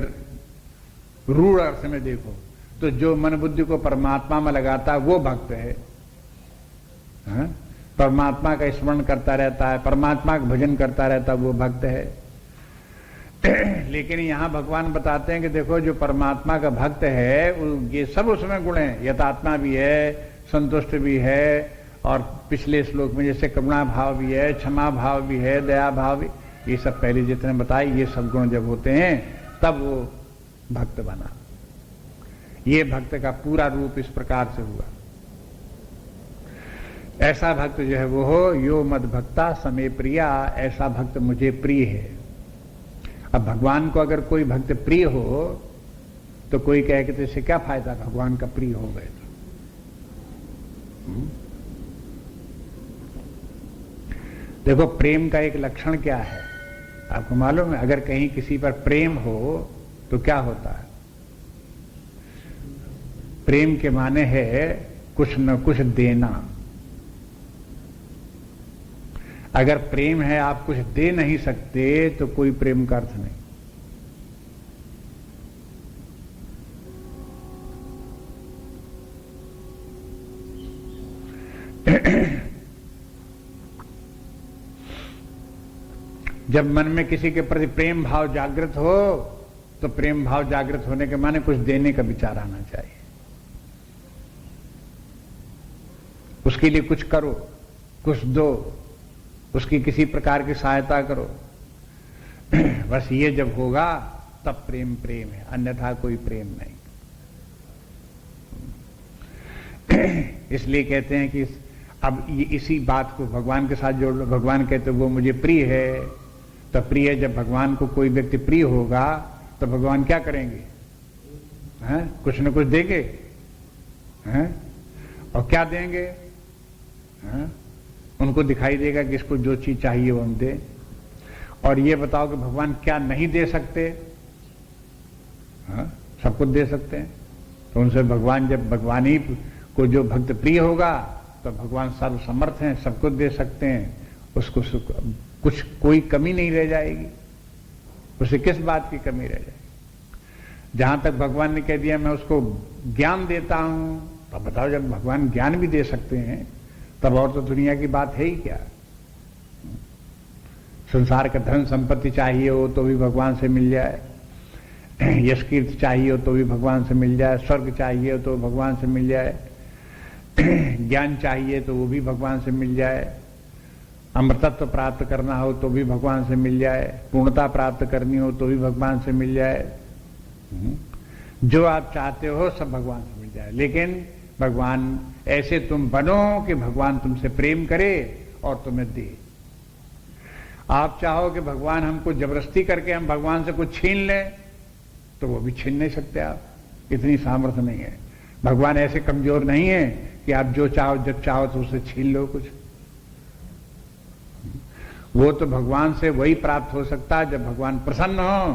Speaker 1: रूढ़ अर्थ में देखो तो जो मन बुद्धि को परमात्मा में लगाता है वो भक्त है। हाँ? परमात्मा का स्मरण करता रहता है, परमात्मा का भजन करता रहता है, वो भक्त है। लेकिन यहां भगवान बताते हैं कि देखो जो परमात्मा का भक्त है ये सब उसमें गुण हैं, यथात्मा भी है, संतुष्ट भी है, और पिछले श्लोक में जैसे करुणा भाव भी है, क्षमा भाव भी है, दया भाव भी, ये सब पहले जितने बताए ये सब गुण जब होते हैं तब वो भक्त बना। ये भक्त का पूरा रूप इस प्रकार से हुआ। ऐसा भक्त जो है वो हो यो मद भक्ता समे प्रिया, ऐसा भक्त मुझे प्रिय है। अब भगवान को अगर कोई भक्त प्रिय हो तो कोई कहे कि तो इससे क्या फायदा, भगवान का प्रिय हो गए तो। देखो प्रेम का एक लक्षण क्या है आपको मालूम है, अगर कहीं किसी पर प्रेम हो तो क्या होता है। प्रेम के माने है कुछ न कुछ देना। अगर प्रेम है आप कुछ दे नहीं सकते तो कोई प्रेम का अर्थ नहीं। जब मन में किसी के प्रति प्रेम भाव जागृत हो तो प्रेम भाव जागृत होने के माने कुछ देने का विचार आना चाहिए, उसके लिए कुछ करो, कुछ दो, उसकी किसी प्रकार की सहायता करो। बस ये जब होगा तब प्रेम प्रेम है, अन्यथा कोई प्रेम नहीं। इसलिए कहते हैं कि अब ये इसी बात को भगवान के साथ जोड़ लो। भगवान कहते वो मुझे प्रिय है, तो प्रिय जब भगवान को कोई व्यक्ति प्रिय होगा तो भगवान क्या करेंगे, हैं? कुछ न कुछ देंगे, हैं? और क्या देंगे, हैं? उनको दिखाई देगा कि इसको जो चीज चाहिए वो हम दें। और ये बताओ कि भगवान क्या नहीं दे सकते, हाँ? सब कुछ दे सकते हैं। तो उनसे भगवान जब भगवान ही को जो भक्त प्रिय होगा तो भगवान सर्वसमर्थ हैं, सब कुछ दे सकते हैं, उसको कुछ कोई कमी नहीं रह जाएगी, उसे किस बात की कमी रह जाएगी। जहां तक भगवान ने कह दिया मैं उसको ज्ञान देता हूं, तो बताओ जब भगवान ज्ञान भी दे सकते हैं तब और तो दुनिया की बात है ही क्या। संसार का धन संपत्ति चाहिए हो तो भी भगवान से मिल जाए, यश कीर्ति चाहिए हो तो भी भगवान से मिल जाए, स्वर्ग चाहिए हो तो भगवान से मिल जाए, ज्ञान चाहिए तो वो भी भगवान से मिल जाए, अमृतत्व प्राप्त करना हो तो भी भगवान से मिल जाए, पूर्णता प्राप्त करनी हो तो भी भगवान से मिल जाए, जो आप चाहते हो सब भगवान से मिल जाए, लेकिन भगवान ऐसे तुम बनो कि भगवान तुमसे प्रेम करे और तुम्हें दे। आप चाहो कि भगवान हमको जबरदस्ती करके हम भगवान से कुछ छीन लें, तो वो भी छीन नहीं सकते आप, इतनी सामर्थ्य नहीं है। भगवान ऐसे कमजोर नहीं है कि आप जो चाहो जब चाहो तो उसे छीन लो कुछ। वो तो भगवान से वही प्राप्त हो सकता है जब भगवान प्रसन्न हो,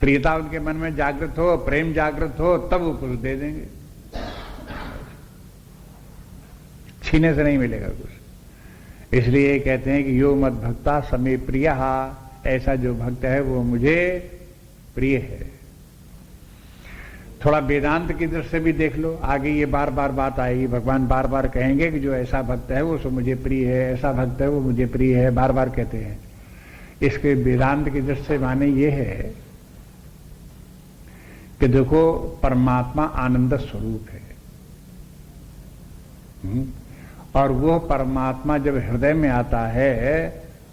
Speaker 1: प्रियता उनके मन में जागृत हो, प्रेम जागृत हो, तब वो कुछ दे देंगे। छीने से नहीं मिलेगा कुछ। इसलिए कहते हैं कि यो मद भक्ता समे प्रिया, ऐसा जो भक्त है वो मुझे प्रिय है। थोड़ा वेदांत की दृष्टि से भी देख लो, आगे ये बार बार बात आएगी। भगवान बार बार कहेंगे कि जो ऐसा भक्त है वो सो मुझे प्रिय है, ऐसा भक्त है वो मुझे प्रिय है, बार बार कहते हैं। इसके वेदांत की दृष्टि से माने ये है कि देखो परमात्मा आनंद स्वरूप है, और वो परमात्मा जब हृदय में आता है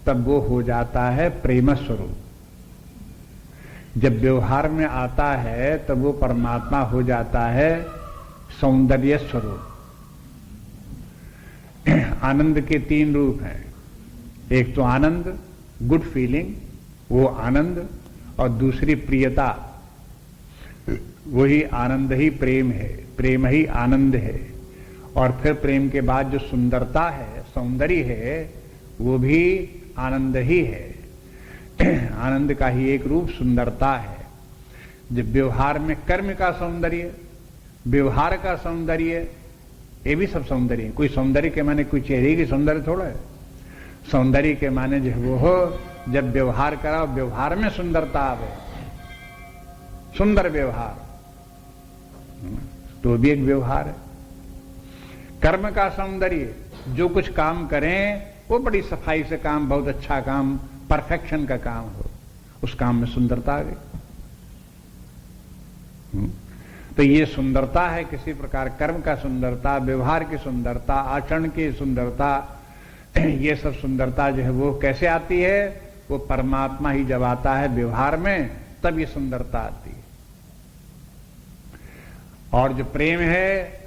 Speaker 1: तब वो हो जाता है प्रेम स्वरूप। जब व्यवहार में आता है तब वो परमात्मा हो जाता है सौंदर्य स्वरूप। आनंद के तीन रूप हैं, एक तो आनंद गुड फीलिंग, वो आनंद, और दूसरी प्रियता, वही आनंद ही प्रेम है, प्रेम ही आनंद है। और फिर प्रेम के बाद जो सुंदरता है, सौंदर्य है, वो भी आनंद ही है। आनंद का ही एक रूप सुंदरता है। जब व्यवहार में कर्म का सौंदर्य, व्यवहार का सौंदर्य, ये भी सब सौंदर्य है। कोई सौंदर्य के माने कोई चेहरे की सौंदर्य थोड़ा है। सौंदर्य के माने जो वो हो, जब व्यवहार कराओ, व्यवहार में सुंदरता आवे, सुंदर व्यवहार, तो भी एक व्यवहार है। कर्म का सौंदर्य, जो कुछ काम करें वो बड़ी सफाई से काम, बहुत अच्छा काम, परफेक्शन का काम हो, उस काम में सुंदरता आ गई। तो ये सुंदरता है किसी प्रकार, कर्म का सुंदरता, व्यवहार की सुंदरता, आचरण की सुंदरता। ये सब सुंदरता जो है वो कैसे आती है? वो परमात्मा ही जब आता है व्यवहार में, तब ये सुंदरता आती है। और जो प्रेम है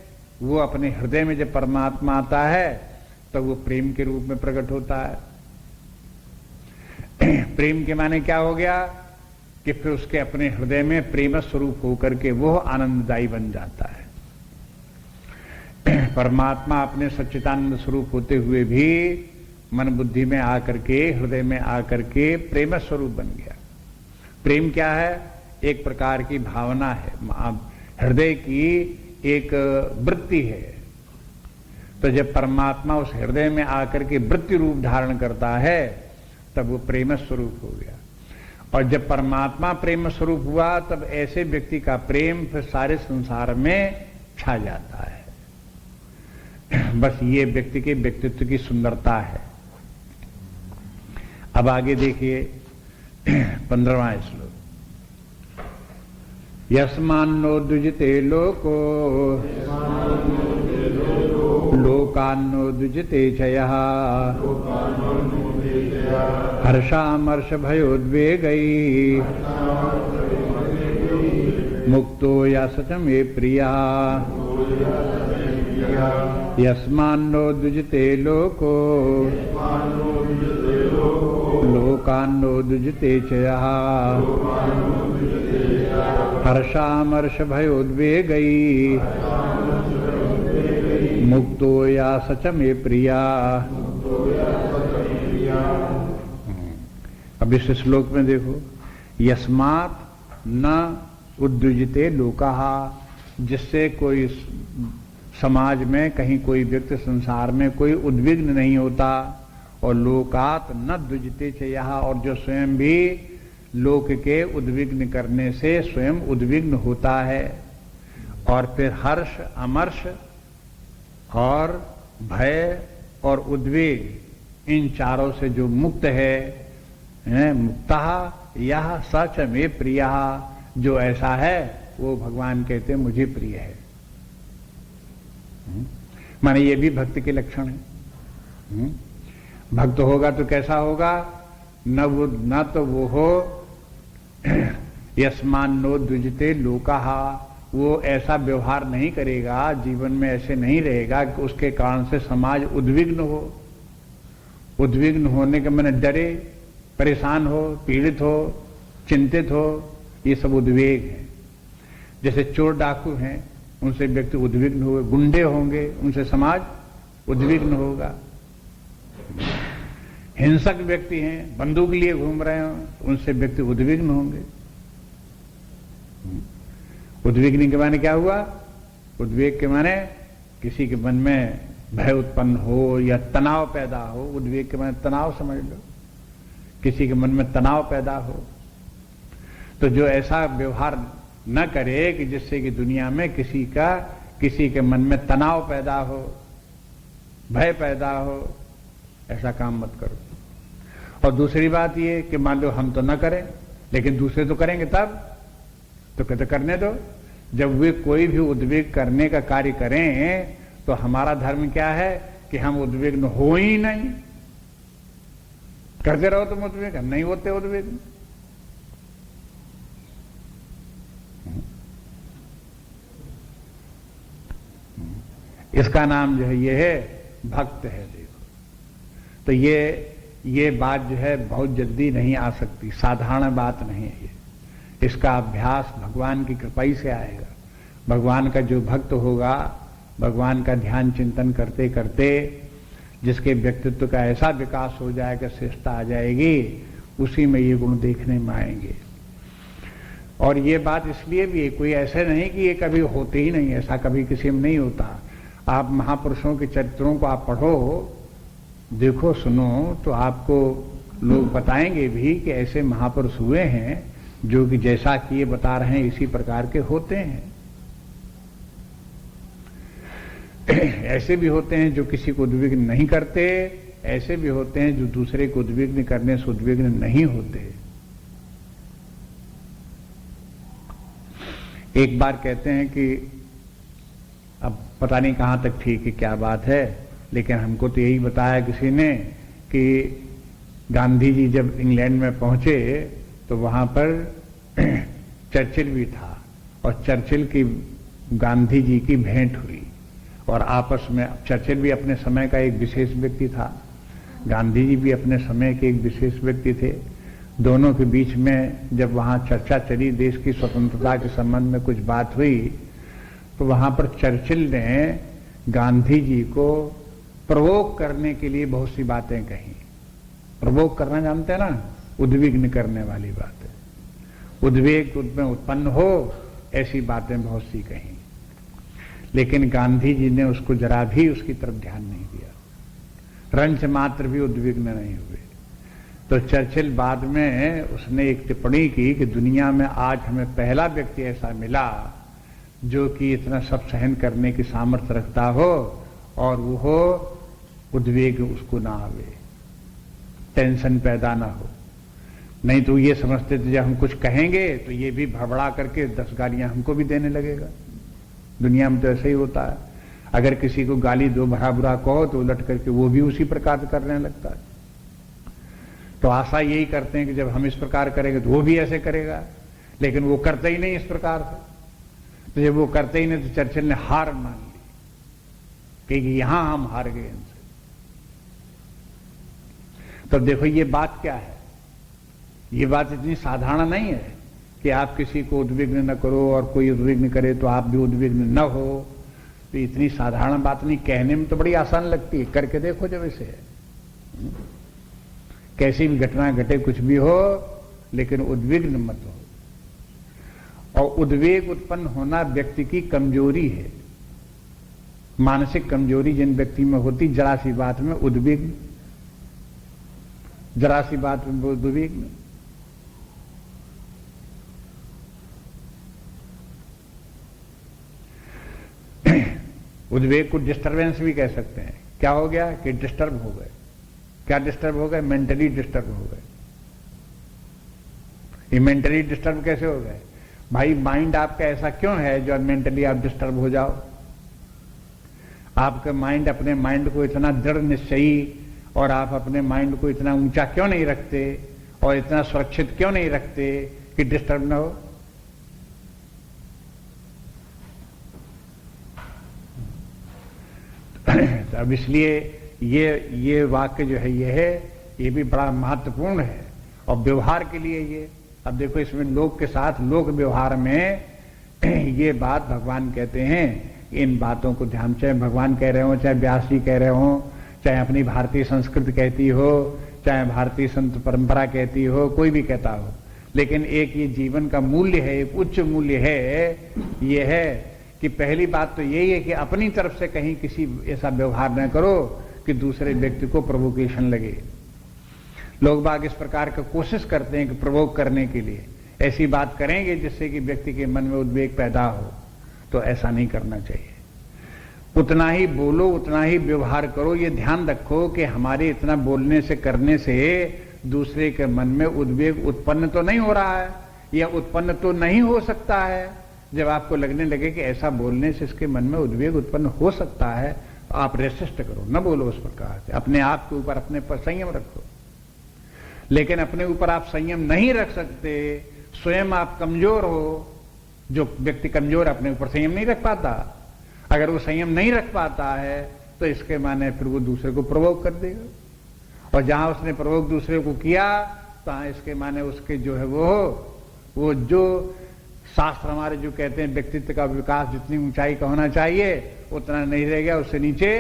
Speaker 1: वो अपने हृदय में जब परमात्मा आता है तब वो प्रेम के रूप में प्रकट होता है। प्रेम के माने क्या हो गया कि फिर उसके अपने हृदय में प्रेम स्वरूप होकर के वो आनंददायी बन जाता है। परमात्मा अपने सच्चिदानंद स्वरूप होते हुए भी मन बुद्धि में आकर के, हृदय में आकर के प्रेम स्वरूप बन गया। प्रेम क्या है? एक प्रकार की भावना है, हृदय की एक वृत्ति है। तो जब परमात्मा उस हृदय में आकर के वृत्ति रूप धारण करता है तब वो प्रेम स्वरूप हो गया। और जब परमात्मा प्रेम स्वरूप हुआ तब ऐसे व्यक्ति का प्रेम फिर सारे संसार में छा जाता है। बस ये व्यक्ति के व्यक्तित्व की सुंदरता है। अब आगे देखिए 15वां श्लोक। यस्मान्नो द्विजते लोको लोकान्नो द्विजते चयः हर्षामर्ष भयोद्वेगै मुक्तो या सच मे प्रिया यस्मान्नो द्विजते लोको लोकान्नो द्विजते चयः हर्षामर्ष भयोद्वेगै मुक्तो या सच मे प्रिया। अब इस श्लोक में देखो, यस्मात् न उद्विजते लोकाः, जिससे कोई समाज में कहीं कोई व्यक्ति संसार में कोई उद्विग्न नहीं होता, और लोकात न द्विजते चयः, और जो स्वयं भी लोक के उद्विग्न करने से स्वयं उद्विग्न होता है। और फिर हर्ष, अमर्ष और भय और उद्वेग, इन चारों से जो मुक्त है, मुक्तः यह सच में प्रिय, जो ऐसा है वो भगवान कहते हैं मुझे प्रिय है। माने ये भी भक्ति के लक्षण है। भक्त होगा तो कैसा होगा? न तो वो हो यस्मान नो द्विजते लोकाहा, वो ऐसा व्यवहार नहीं करेगा, जीवन में ऐसे नहीं रहेगा कि उसके कारण से समाज उद्विग्न हो। उद्विग्न होने के माने डरे, परेशान हो, पीड़ित हो, चिंतित हो, ये सब उद्वेग है। जैसे चोर डाकू हैं, उनसे व्यक्ति उद्विग्न होगा, गुंडे होंगे, उनसे समाज उद्विग्न होगा। हिंसक व्यक्ति हैं, बंदूक लिए घूम रहे हो, उनसे व्यक्ति उद्विग्न होंगे। उद्विग्न के माने क्या हुआ? उद्वेग के माने किसी के मन में भय उत्पन्न हो या तनाव पैदा हो। उद्वेग के माने तनाव समझ लो, किसी के मन में तनाव पैदा हो। तो जो ऐसा व्यवहार न करे कि जिससे कि दुनिया में किसी के मन में तनाव पैदा हो, भय पैदा हो, ऐसा काम मत करो। और दूसरी बात ये कि मान लो हम तो न करें, लेकिन दूसरे तो करेंगे, तब तो कहते करने दो। जब वे कोई भी उद्वेग करने का कार्य करें तो हमारा धर्म क्या है कि हम उद्विग्न हो ही नहीं। करते रहो तुम उद्वेग, हम नहीं होते उद्विग्न। इसका नाम जो है ये है भक्त है। देखो तो ये बात जो है बहुत जल्दी नहीं आ सकती, साधारण बात नहीं है ये। इसका अभ्यास भगवान की कृपा ही से आएगा। भगवान का जो भक्त होगा, भगवान का ध्यान चिंतन करते करते जिसके व्यक्तित्व का ऐसा विकास हो जाएगा, श्रेष्ठता आ जाएगी, उसी में ये गुण देखने में आएंगे। और ये बात इसलिए भी है, कोई ऐसे नहीं कि ये कभी होते ही नहीं, ऐसा कभी किसी में नहीं होता। आप महापुरुषों के चरित्रों को आप पढ़ो, देखो, सुनो, तो आपको लोग बताएंगे भी कि ऐसे महापुरुष हुए हैं जो कि जैसा कि ये बता रहे हैं इसी प्रकार के होते हैं। ऐसे भी होते हैं जो किसी को उद्विग्न नहीं करते, ऐसे भी होते हैं जो दूसरे को उद्विग्न करने से उद्विग्न नहीं होते। एक बार कहते हैं कि अब पता नहीं कहां तक ठीक है, क्या बात है, लेकिन हमको तो यही बताया किसी ने कि गांधी जी जब इंग्लैंड में पहुंचे तो वहां पर चर्चिल भी था, और चर्चिल की गांधी जी की भेंट हुई, और आपस में चर्चिल भी अपने समय का एक विशेष व्यक्ति था, गांधी जी भी अपने समय के एक विशेष व्यक्ति थे। दोनों के बीच में जब वहां चर्चा चली, देश की स्वतंत्रता के संबंध में कुछ बात हुई, तो वहां पर चर्चिल ने गांधी जी को प्रवोक करने के लिए बहुत सी बातें कही। प्रवोक करना जानते हैं ना, उद्विग्न करने वाली बातें, उद्वेग उनमें उत्पन्न हो, ऐसी बातें बहुत सी कही। लेकिन गांधी जी ने उसको जरा भी उसकी तरफ ध्यान नहीं दिया, रंच मात्र भी उद्विग्न नहीं हुए। तो चर्चिल बाद में उसने एक टिप्पणी की कि दुनिया में आज हमें पहला व्यक्ति ऐसा मिला जो कि इतना सब सहन करने की सामर्थ्य रखता हो, और वो हो उद्वेग उसको ना आवे, टेंशन पैदा ना हो। नहीं तो ये समझते थे जब हम कुछ कहेंगे तो ये भी भड़बड़ा करके 10 गालियां हमको भी देने लगेगा। दुनिया में तो ऐसा ही होता है, अगर किसी को गाली दो, भरा बुरा कहो, तो उलट करके वो भी उसी प्रकार करने लगता है। तो आशा यही करते हैं कि जब हम इस प्रकार करेंगे तो वो भी ऐसे करेगा, लेकिन वो करते ही नहीं इस प्रकार से। तो जब वो करते ही नहीं तो चर्चिल ने हार मान ली कि यहां हम हार गए इनसे। तो देखो ये बात क्या है, ये बात इतनी साधारण नहीं है कि आप किसी को उद्विग्न न करो और कोई उद्विग्न करे तो आप भी उद्विग्न न हो। तो इतनी साधारण बात नहीं, कहने में तो बड़ी आसान लगती है, करके देखो जब इसे। कैसी भी घटना घटे, कुछ भी हो, लेकिन उद्विग्न मत हो। और उद्वेग उत्पन्न होना व्यक्ति की कमजोरी है, मानसिक कमजोरी जिन व्यक्ति में होती, जरा सी बात में उद्विग्न, जरा सी बात में उद्विग्न। उद्वेग को डिस्टरबेंस भी कह सकते हैं। क्या हो गया कि डिस्टर्ब हो गए। क्या डिस्टर्ब हो गए? मेंटली डिस्टर्ब हो गए। ये मेंटली डिस्टर्ब कैसे हो गए भाई? माइंड आपका ऐसा क्यों है जो मेंटली आप डिस्टर्ब हो जाओ? आपका माइंड, अपने माइंड को इतना दृढ़ निश्चयी, और आप अपने माइंड को इतना ऊंचा क्यों नहीं रखते और इतना सुरक्षित क्यों नहीं रखते कि डिस्टर्ब ना हो? अब इसलिए ये वाक्य जो है ये भी बड़ा महत्वपूर्ण है और व्यवहार के लिए ये। अब देखो इसमें लोक के साथ लोक व्यवहार में ये बात भगवान कहते हैं, इन बातों को ध्यान, चाहे भगवान कह रहे हो, चाहे व्यास जी कह रहे हो, चाहे अपनी भारतीय संस्कृति कहती हो, चाहे भारतीय संत परंपरा कहती हो, कोई भी कहता हो, लेकिन एक ये जीवन का मूल्य है, एक उच्च मूल्य है, ये है कि पहली बात तो यही है कि अपनी तरफ से कहीं किसी ऐसा व्यवहार न करो कि दूसरे व्यक्ति को प्रोवोकेशन लगे। लोग बाग इस प्रकार का कोशिश करते हैं कि प्रोवोक करने के लिए ऐसी बात करेंगे जिससे कि व्यक्ति के मन में उद्वेग पैदा हो, तो ऐसा नहीं करना चाहिए। उतना ही बोलो, उतना ही व्यवहार करो। ये ध्यान रखो कि हमारे इतना बोलने से करने से दूसरे के मन में उद्वेग उत्पन्न तो नहीं हो रहा है, या उत्पन्न तो नहीं हो सकता है। जब आपको लगने लगे कि ऐसा बोलने से इसके मन में उद्वेग उत्पन्न हो सकता है, तो आप रेसिस्ट करो, न बोलो उस प्रकार से। अपने आप के ऊपर अपने पर संयम रखो। लेकिन अपने ऊपर आप संयम नहीं रख सकते, स्वयं आप कमजोर हो। जो व्यक्ति कमजोर अपने ऊपर संयम नहीं रख पाता, अगर वो संयम नहीं रख पाता है तो इसके माने फिर वो दूसरे को प्रवोक कर देगा, और जहां उसने प्रवोक दूसरे को किया तो इसके माने उसके जो है वो जो शास्त्र हमारे जो कहते हैं व्यक्तित्व का विकास जितनी ऊंचाई का होना चाहिए उतना नहीं रह गया, उससे नीचे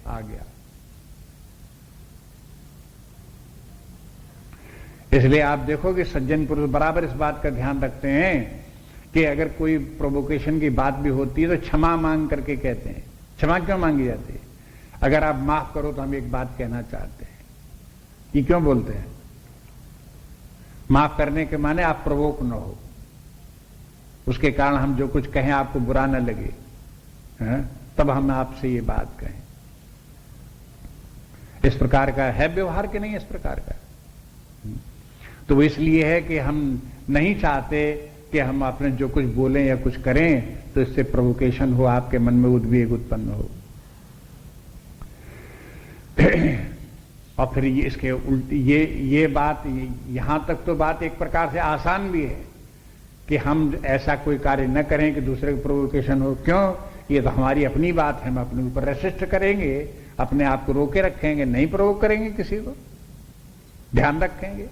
Speaker 1: आ गया। इसलिए आप देखो कि सज्जन पुरुष बराबर इस बात का ध्यान रखते हैं कि अगर कोई प्रोवोकेशन की बात भी होती है तो क्षमा मांग करके कहते हैं। क्षमा क्यों मांगी जाती है? अगर आप माफ करो तो हम एक बात कहना चाहते हैं। ये क्यों बोलते हैं? माफ करने के माने आप प्रवोक न हो, उसके कारण हम जो कुछ कहें आपको बुरा न लगे, तब हम आपसे ये बात कहें। इस प्रकार का है व्यवहार कि नहीं? इस प्रकार का तो इसलिए है कि हम नहीं चाहते कि हम अपने जो कुछ बोलें या कुछ करें तो इससे प्रोवोकेशन हो, आपके मन में उद्वेग उत्पन्न हो। और फिर इसके उल्टी ये बात, यहां तक तो बात एक प्रकार से आसान भी है कि हम ऐसा कोई कार्य न करें कि दूसरे को प्रोवोकेशन हो। क्यों? ये तो हमारी अपनी बात है, हम अपने ऊपर रेसिस्ट करेंगे, अपने आप को रोके रखेंगे, नहीं प्रोवोक करेंगे, किसी को ध्यान रखेंगे।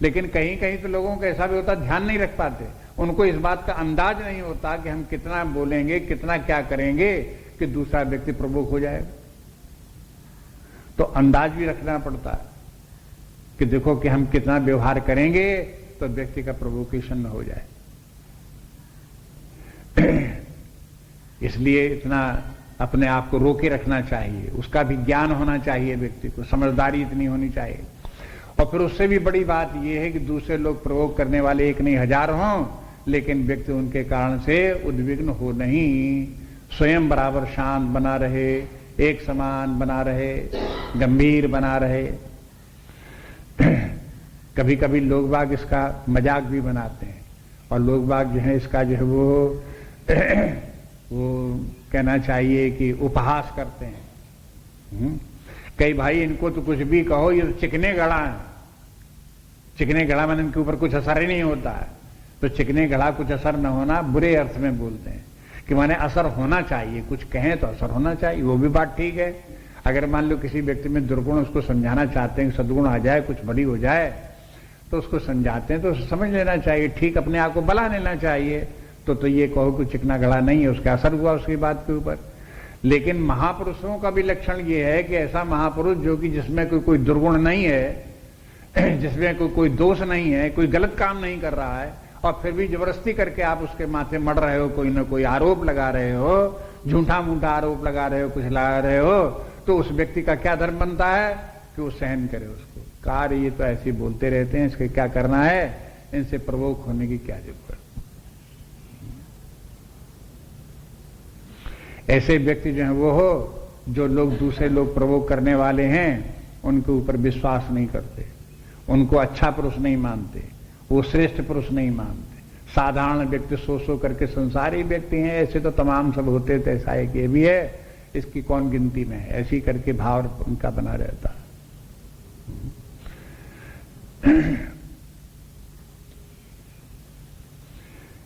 Speaker 1: लेकिन कहीं कहीं तो लोगों को ऐसा भी होता, ध्यान नहीं रख पाते, उनको इस बात का अंदाज नहीं होता कि हम कितना बोलेंगे, कितना क्या करेंगे कि दूसरा व्यक्ति प्रवोक हो जाएगा। तो अंदाज भी रखना पड़ता है कि देखो कि हम कितना व्यवहार करेंगे तो व्यक्ति का प्रोवोकेशन न हो जाए। इसलिए इतना अपने आप को रोके रखना चाहिए, उसका भी ज्ञान होना चाहिए, व्यक्ति को समझदारी इतनी होनी चाहिए। और फिर उससे भी बड़ी बात यह है कि दूसरे लोग प्रवोक करने वाले एक नहीं हजार हों, लेकिन व्यक्ति उनके कारण से उद्विग्न हो नहीं, स्वयं बराबर शांत बना रहे, एक समान बना रहे, गंभीर बना रहे। कभी कभी लोग बाग इसका मजाक भी बनाते हैं, और लोग बाग जो है इसका जो है वो कहना चाहिए कि उपहास करते हैं। कई भाई इनको तो कुछ भी कहो, ये तो चिकने गड़ा है, चिकने गड़ा में इनके ऊपर कुछ असर ही नहीं होता है। तो चिकने गड़ा कुछ असर न होना बुरे अर्थ में बोलते हैं कि माने असर होना चाहिए, कुछ कहें तो असर होना चाहिए। वो भी बात ठीक है। अगर मान लो किसी व्यक्ति में दुर्गुण, उसको समझाना चाहते हैं, सद्गुण आ जाए, कुछ बड़ी हो जाए, तो उसको समझाते हैं तो समझ लेना चाहिए, ठीक अपने आप को बला लेना चाहिए। तो ये कहो कि चिकना गड़ा नहीं है, उसका असर हुआ उसकी बात के ऊपर। लेकिन महापुरुषों का भी लक्षण ये है कि ऐसा महापुरुष जो कि जिसमें कोई दुर्गुण नहीं है, जिसमें कोई दोष नहीं है, कोई गलत काम नहीं कर रहा है, और फिर भी जबरदस्ती करके आप उसके माथे मढ़ रहे हो, कोई ना कोई आरोप लगा रहे हो, झूठा मूठा आरोप लगा रहे हो, कुछ लगा रहे हो, तो उस व्यक्ति का क्या धर्म बनता है कि वो सहन करे उसको। कार्य ये तो ऐसे बोलते रहते हैं, इसके क्या करना है, इनसे प्रवोक होने की क्या जरूरत। ऐसे व्यक्ति जो है वो हो जो लोग दूसरे लोग प्रवोक करने वाले हैं उनके ऊपर विश्वास नहीं करते, उनको अच्छा पुरुष नहीं मानते, वो श्रेष्ठ पुरुष नहीं मानते। साधारण व्यक्ति सो करके संसारी व्यक्ति हैं, ऐसे तो तमाम सब होते थे, ऐसा एक ये भी है, इसकी कौन गिनती में है, ऐसी करके भाव उनका बना रहता।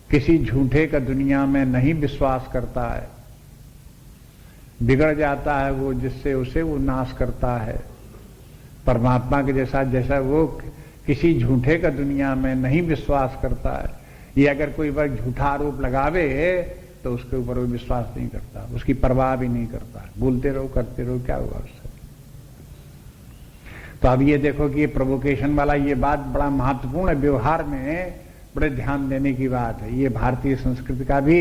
Speaker 1: किसी झूठे का दुनिया में नहीं विश्वास करता है, बिगड़ जाता है वो, जिससे उसे वो नाश करता है। परमात्मा के जैसा वो किसी झूठे का दुनिया में नहीं विश्वास करता है। ये अगर कोई बार झूठा आरोप लगावे तो उसके ऊपर वो विश्वास नहीं करता, उसकी परवाह भी नहीं करता। बोलते रहो, करते रहो, क्या हुआ उससे। तो अब ये देखो कि ये प्रोवोकेशन वाला ये बात बड़ा महत्वपूर्ण है, व्यवहार में बड़े ध्यान देने की बात है। ये भारतीय संस्कृति का भी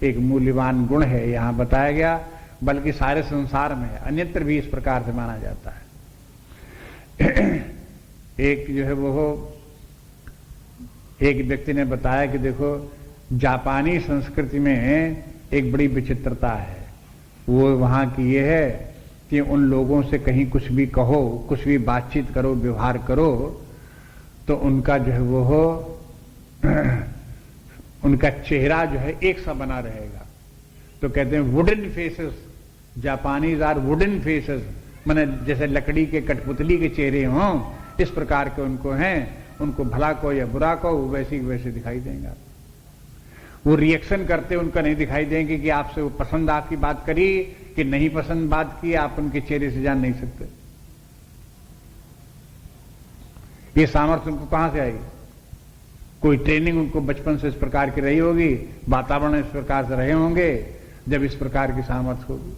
Speaker 1: एक मूल्यवान गुण है, यहां बताया गया। बल्कि सारे संसार में अन्यत्र भी इस प्रकार से माना जाता है। एक जो है वो एक व्यक्ति ने बताया कि देखो, जापानी संस्कृति में एक बड़ी विचित्रता है। वो वहां की ये है कि उन लोगों से कहीं कुछ भी कहो, कुछ भी बातचीत करो, व्यवहार करो, तो उनका जो है वो उनका चेहरा जो है एक सा बना रहेगा। तो कहते हैं wooden faces, Japanese are wooden faces, माने जैसे लकड़ी के कठपुतली के चेहरे हों, इस प्रकार के उनको हैं। उनको भला को या बुरा को वैसे वैसे दिखाई देंगे। वो रिएक्शन करते उनका नहीं दिखाई देंगे कि आपसे वो पसंद आपकी बात करी कि नहीं पसंद बात की, आप उनके चेहरे से जान नहीं सकते। ये सामर्थ्य उनको कहां से आएगी? कोई ट्रेनिंग उनको बचपन से इस प्रकार की रही होगी, वातावरण इस प्रकार से रहे होंगे, जब इस प्रकार की सामर्थ्य होगी।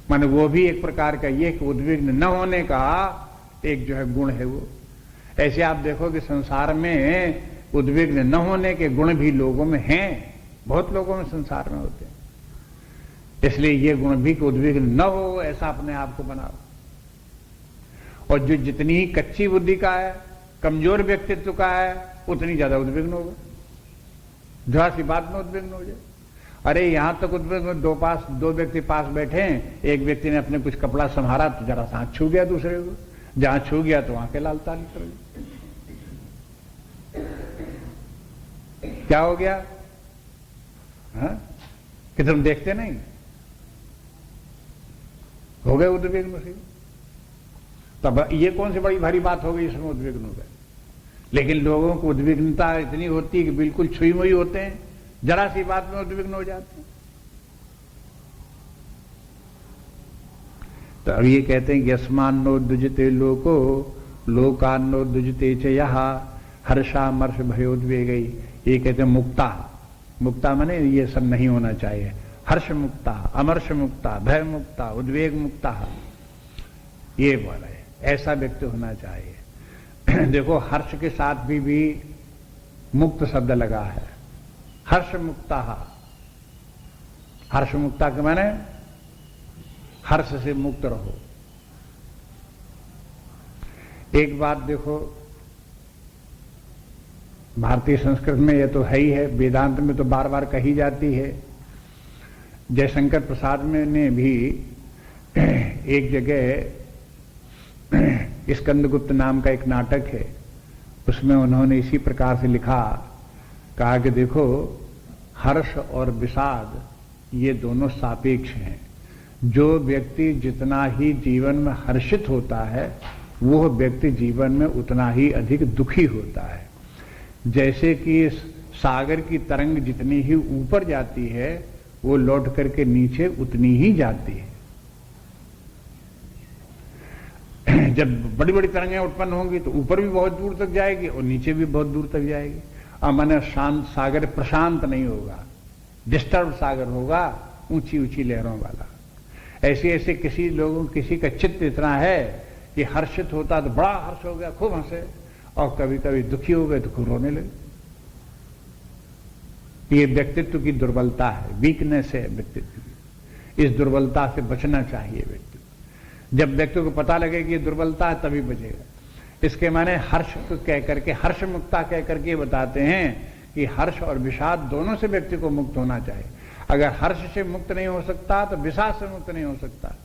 Speaker 1: माने वो भी एक प्रकार का ये कि उद्विग्न न होने का एक जो है गुण है वो। ऐसे आप देखो कि संसार में उद्विग्न न होने के गुण भी लोगों में हैं, बहुत लोगों में संसार में होते हैं। इसलिए ये गुण भी कि उद्विग्न न हो, ऐसा अपने आप को बनाओ। और जो जितनी ही कच्ची बुद्धि का है, कमजोर व्यक्तित्व का है, उतनी ज्यादा उद्विग्न होगा। जरा सी बात में उद्विग्न हो जाए। अरे यहां तक उद्विग्न, दो व्यक्ति पास बैठे हैं, एक व्यक्ति ने अपने कुछ कपड़ा संभाला तो जरा सा हाथ छू गया दूसरे को, जहां छू गया तो वहां के लाल ताल निकल गई। क्या हो गया? हाँ? कि तुम देखते नहीं? हो गए उद्विग्न से। तब ये कौन सी बड़ी भारी बात हो गई इसमें उद्विग्न हो गए। लेकिन लोगों को उद्विग्नता इतनी होती है कि बिल्कुल छुई मुई होते हैं, जरा सी बात में उद्विग्न हो जाते हैं। तो अब ये कहते हैं कि अस्मान्नो दुजते लोको लोकान्नो दुजते च यहा हर्षामर्ष भयोद्वेगई। ये कहते हैं मुक्ता। मुक्ता माने ये सब नहीं होना चाहिए। हर्ष मुक्ता, अमर्ष मुक्ता, भय मुक्ता, उद्वेग मुक्ता, ये बोला है, ऐसा व्यक्ति होना चाहिए। देखो हर्ष के साथ भी मुक्त शब्द लगा है। हर्ष मुक्ता, हर्ष मुक्ता के माने हर्ष से मुक्त रहो। एक बात देखो, भारतीय संस्कृत में यह तो है ही है, वेदांत में तो बार बार कही जाती है। जयशंकर प्रसाद में ने भी एक जगह स्कंदगुप्त नाम का एक नाटक है, उसमें उन्होंने इसी प्रकार से लिखा, कहा कि देखो हर्ष और विषाद ये दोनों सापेक्ष हैं। जो व्यक्ति जितना ही जीवन में हर्षित होता है, वो व्यक्ति जीवन में उतना ही अधिक दुखी होता है। जैसे कि सागर की तरंग जितनी ही ऊपर जाती है, वो लौट करके नीचे उतनी ही जाती है। जब बड़ी बड़ी तरंगें उत्पन्न होंगी तो ऊपर भी बहुत दूर तक जाएगी और नीचे भी बहुत दूर तक जाएगी। अब माने शांत सागर प्रशांत नहीं होगा, डिस्टर्ब सागर होगा, ऊंची ऊंची लहरों वाला। ऐसे ऐसे किसी का चित्त इतना है कि हर्षित होता तो बड़ा हर्ष हो गया, खूब हंसे, और कभी कभी दुखी हो गए तो खूब रोने लगे। ये व्यक्तित्व की दुर्बलता है, वीकनेस है व्यक्तित्व की। इस दुर्बलता से बचना चाहिए व्यक्ति। जब व्यक्ति को पता लगे कि ये दुर्बलता है तभी बचेगा। इसके माने हर्ष कह करके, हर्ष मुक्ता कह करके बताते हैं कि हर्ष और विषाद दोनों से व्यक्ति को मुक्त होना चाहिए। अगर हर्ष से मुक्त नहीं हो सकता तो विषाद से मुक्त नहीं हो सकता।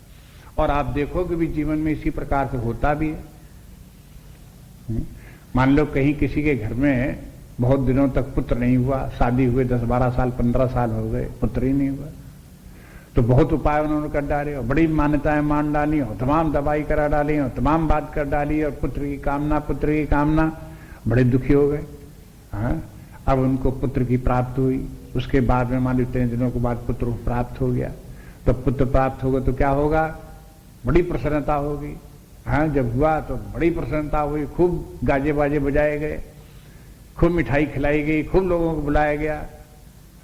Speaker 1: और आप देखो कि भी जीवन में इसी प्रकार से होता भी है। मान लो कहीं किसी के घर में बहुत दिनों तक पुत्र नहीं हुआ, शादी हुए 10-12 साल 15 साल हो गए, पुत्र ही नहीं हुआ, तो बहुत उपाय उन्होंने कर डाले और बड़ी मान्यताएं मान डाली और तमाम दवाई करा डाली और तमाम बात कर डाली और पुत्र की कामना, बड़े दुखी हो गए। हाँ, अब उनको पुत्र की प्राप्त हुई। उसके बाद में मान लो 3 दिनों के बाद पुत्र प्राप्त हो गया, तो पुत्र प्राप्त होगा तो क्या होगा? बड़ी प्रसन्नता होगी। हाँ, जब हुआ तो बड़ी प्रसन्नता हुई, खूब गाजे बाजे बजाए गए, खूब मिठाई खिलाई गई, खूब लोगों को बुलाया गया।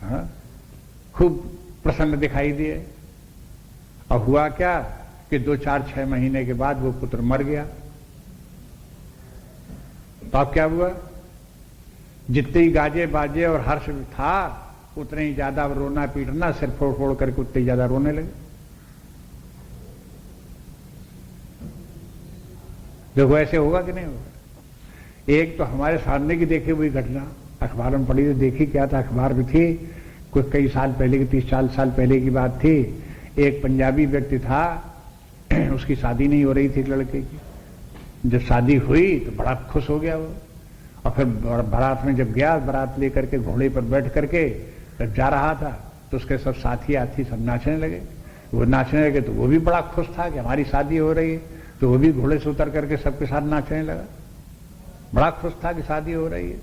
Speaker 1: हाँ, खूब प्रसन्न दिखाई दिए। और हुआ क्या कि 2-4-6 महीने के बाद वो पुत्र मर गया। तो अब क्या हुआ? जितने ही गाजे बाजे और हर्ष था उतने ही ज्यादा रोना पीटना, सिर फोड़ फोड़ करके उतने ही ज्यादा रोने लगे। देखो ऐसे होगा कि नहीं होगा? एक तो हमारे सामने की देखी हुई घटना अखबार में पढ़ी, तो देखी क्या था, अखबार में थी, कुछ कई साल पहले की, 30-40 साल पहले की बात थी। एक पंजाबी व्यक्ति था, उसकी शादी नहीं हो रही थी एक लड़के की। जब शादी हुई तो बड़ा खुश हो गया वो, और फिर बारात में जब गया, बारात लेकर के घोड़े पर बैठ करके जब जा रहा था तो उसके सब साथी आथी सब नाचने लगे। वो नाचने लगे तो वो भी बड़ा खुश था कि हमारी शादी हो रही है, तो वो भी घोड़े से उतर करके सबके साथ नाचने लगा, बड़ा खुश था कि शादी हो रही है।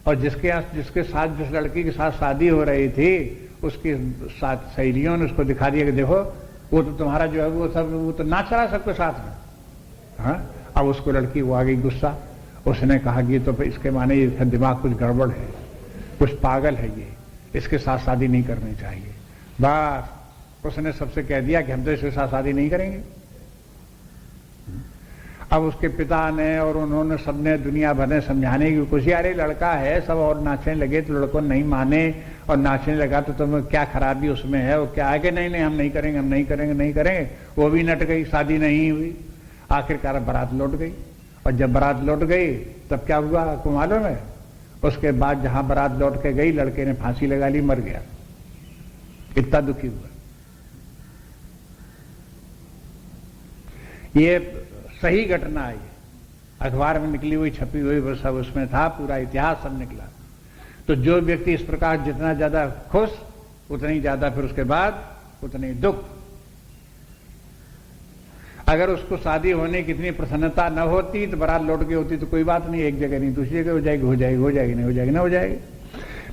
Speaker 1: और जिसके साथ जिस लड़की के साथ शादी हो रही थी उसकी साथ सहेलियों ने उसको दिखा दिया कि देखो वो तो तुम्हारा जो है वो तो नाच रहा है सबके साथ में। हाँ, अब उसको लड़की वो आ गई गुस्सा, उसने कहा कि तो इसके माने इसका दिमाग कुछ गड़बड़ है, कुछ पागल है ये, इसके साथ शादी नहीं करनी चाहिए। बस उसने सबसे कह दिया कि हम तो इसके साथ शादी नहीं करेंगे। अब उसके पिता ने और उन्होंने सबने दुनिया भर ने समझाने की कोशिश, अरे लड़का है सब, और नाचने लगे तो लड़कों नहीं माने और नाचने लगा तो तुम्हें क्या खराबी उसमें है, वो क्या है कि नहीं हम नहीं करेंगे, हम नहीं करेंगे, नहीं करेंगे। वो भी नट गई, शादी नहीं हुई। आखिरकार बारात लौट गई, और जब बारात लौट गई तब क्या हुआ आपको मालूम है? उसके बाद जहां बारात लौट के गई लड़के ने फांसी लगा ली, मर गया। इतना दुखी हुआ। ये सही घटना है, अखबार में निकली हुई, छपी हुई, वो सब उसमें था, पूरा इतिहास सब निकला। तो जो व्यक्ति इस प्रकार जितना ज्यादा खुश उतनी ज्यादा फिर उसके बाद उतनी दुख। अगर उसको शादी होने की इतनी प्रसन्नता न होती तो बारात लौट के होती तो कोई बात नहीं, एक जगह नहीं दूसरी जगह हो जाएगी, हो जाएगी, हो जाएगी, नहीं हो जाएगी, ना हो जाएगी।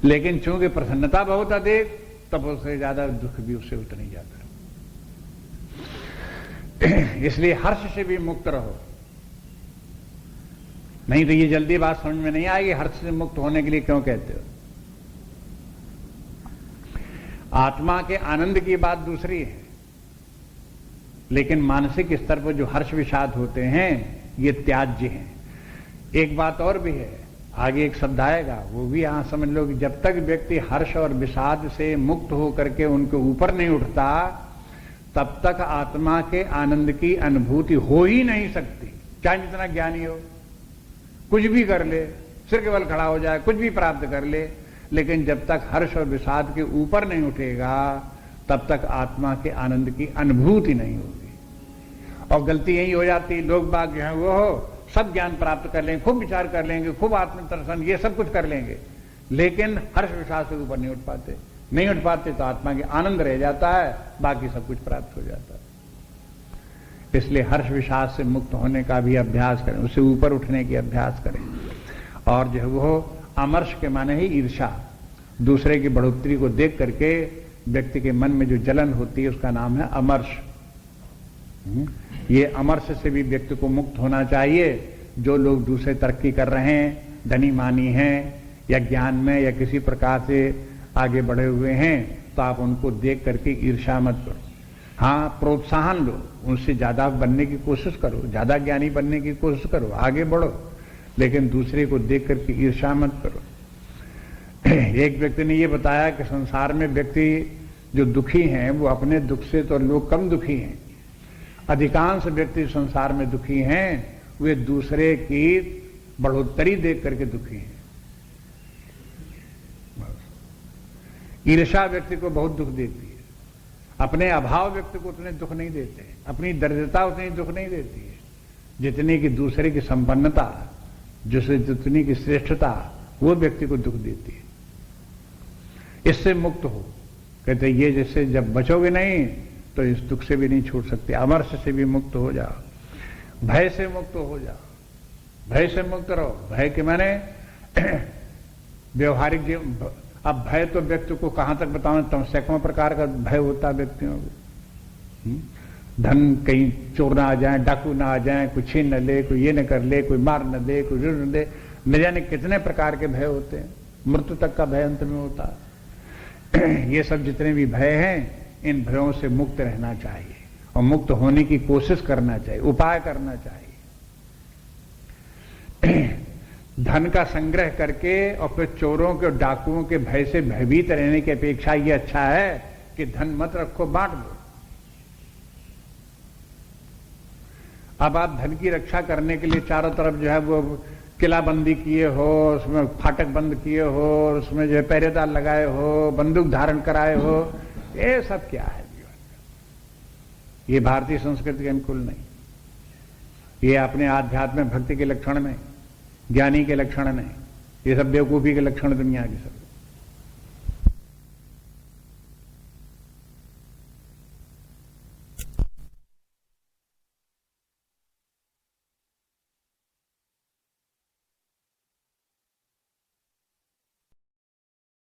Speaker 1: लेकिन चूंकि प्रसन्नता बहुत अधिक, तब उससे ज्यादा दुख भी उससे उतना ही ज्यादा। इसलिए हर्ष से भी मुक्त रहो, नहीं तो ये जल्दी बात समझ में नहीं आएगी। हर्ष से मुक्त होने के लिए क्यों कहते हो? आत्मा के आनंद की बात दूसरी है, लेकिन मानसिक स्तर पर जो हर्ष विषाद होते हैं ये त्याज्य हैं। एक बात और भी है, आगे एक शब्द आएगा, वो भी यहां समझ लो कि जब तक व्यक्ति हर्ष और विषाद से मुक्त होकर के उनके ऊपर नहीं उठता तब तक आत्मा के आनंद की अनुभूति हो ही नहीं सकती। चाहे जितना ज्ञानी हो, कुछ भी कर ले, सिर के बल खड़ा हो जाए, कुछ भी प्राप्त कर ले, लेकिन जब तक हर्ष और विषाद के ऊपर नहीं उठेगा तब तक आत्मा के आनंद की अनुभूति नहीं होगी। और गलती यही हो जाती है, लोग बाग जो है वो सब ज्ञान प्राप्त कर लेंगे, खूब विचार कर लेंगे, खूब आत्मदर्शन, ये सब कुछ कर लेंगे, लेकिन हर्ष विषाद से ऊपर नहीं उठ पाते। नहीं उठ पाते तो आत्मा के आनंद रह जाता है, बाकी सब कुछ प्राप्त हो जाता है। इसलिए हर्ष विषाद से मुक्त होने का भी अभ्यास करें, उससे ऊपर उठने की अभ्यास करें। और जो है वो अमर्ष के माने ही ईर्षा, दूसरे की बढ़ोतरी को देख करके व्यक्ति के मन में जो जलन होती है उसका नाम है अमर्ष। ये अमर्ष से भी व्यक्ति को मुक्त होना चाहिए। जो लोग दूसरे तरक्की कर रहे हैं, धनी मानी हैं, या ज्ञान में या किसी प्रकार से आगे बढ़े हुए हैं, तो आप उनको देख करके ईर्षा मत करो। हाँ, प्रोत्साहन लो, उनसे ज्यादा बनने की कोशिश करो, ज्यादा ज्ञानी बनने की कोशिश करो, आगे बढ़ो, लेकिन दूसरे को देख करके ईर्षा मत करो। एक व्यक्ति ने यह बताया कि संसार में व्यक्ति जो दुखी हैं वो अपने दुख से तो लोग कम दुखी हैं। अधिकांश व्यक्ति संसार में दुखी हैं वे दूसरे की बढ़ोतरी देख करके दुखी हैं। ईर्षा व्यक्ति को बहुत दुख देती है, अपने अभाव व्यक्ति को उतने दुख नहीं देते, अपनी दरिद्रता उतनी दुख नहीं देती है जितनी कि दूसरे की संपन्नता, जितनी की श्रेष्ठता वो व्यक्ति को दुख देती है। इससे मुक्त हो, कहते ये जैसे जब बचोगे नहीं तो इस दुख से भी नहीं छूट सकते। अमर्ष से भी मुक्त हो जाओ, भय से मुक्त हो जाओ, भय से मुक्त रहो। भय के माने व्यवहारिक जीवन। अब भय तो व्यक्ति को कहां तक बताऊं, तो सैकड़ों प्रकार का भय होता है व्यक्तियों को। धन कहीं चोर ना आ जाए, डाकू ना आ जाए, कोई छीन न ले, कोई ये न कर ले, कोई मार न दे, कोई ऋण न दे, न जाने कितने प्रकार के भय होते हैं। मृत्यु तक का भय अंत में होता है। ये सब जितने भी भय हैं, इन भयों से मुक्त रहना चाहिए और मुक्त होने की कोशिश करना चाहिए, उपाय करना चाहिए। धन का संग्रह करके और फिर चोरों के, डाकुओं के भय से भयभीत रहने की अपेक्षा ये अच्छा है कि धन मत रखो, बांट दो। अब आप धन की रक्षा करने के लिए चारों तरफ जो है वो किलाबंदी किए हो, उसमें फाटक बंद किए हो, उसमें जो है पहरेदार लगाए हो, बंदूक धारण कराए हो, ये सब क्या है जीवन में? ये भारतीय संस्कृति के अनुकूल नहीं। ये अपने आध्यात्म भक्ति के लक्षण नहीं, ज्ञानी के लक्षण नहीं, ये सब बेवकूफी के लक्षण दुनिया के सब।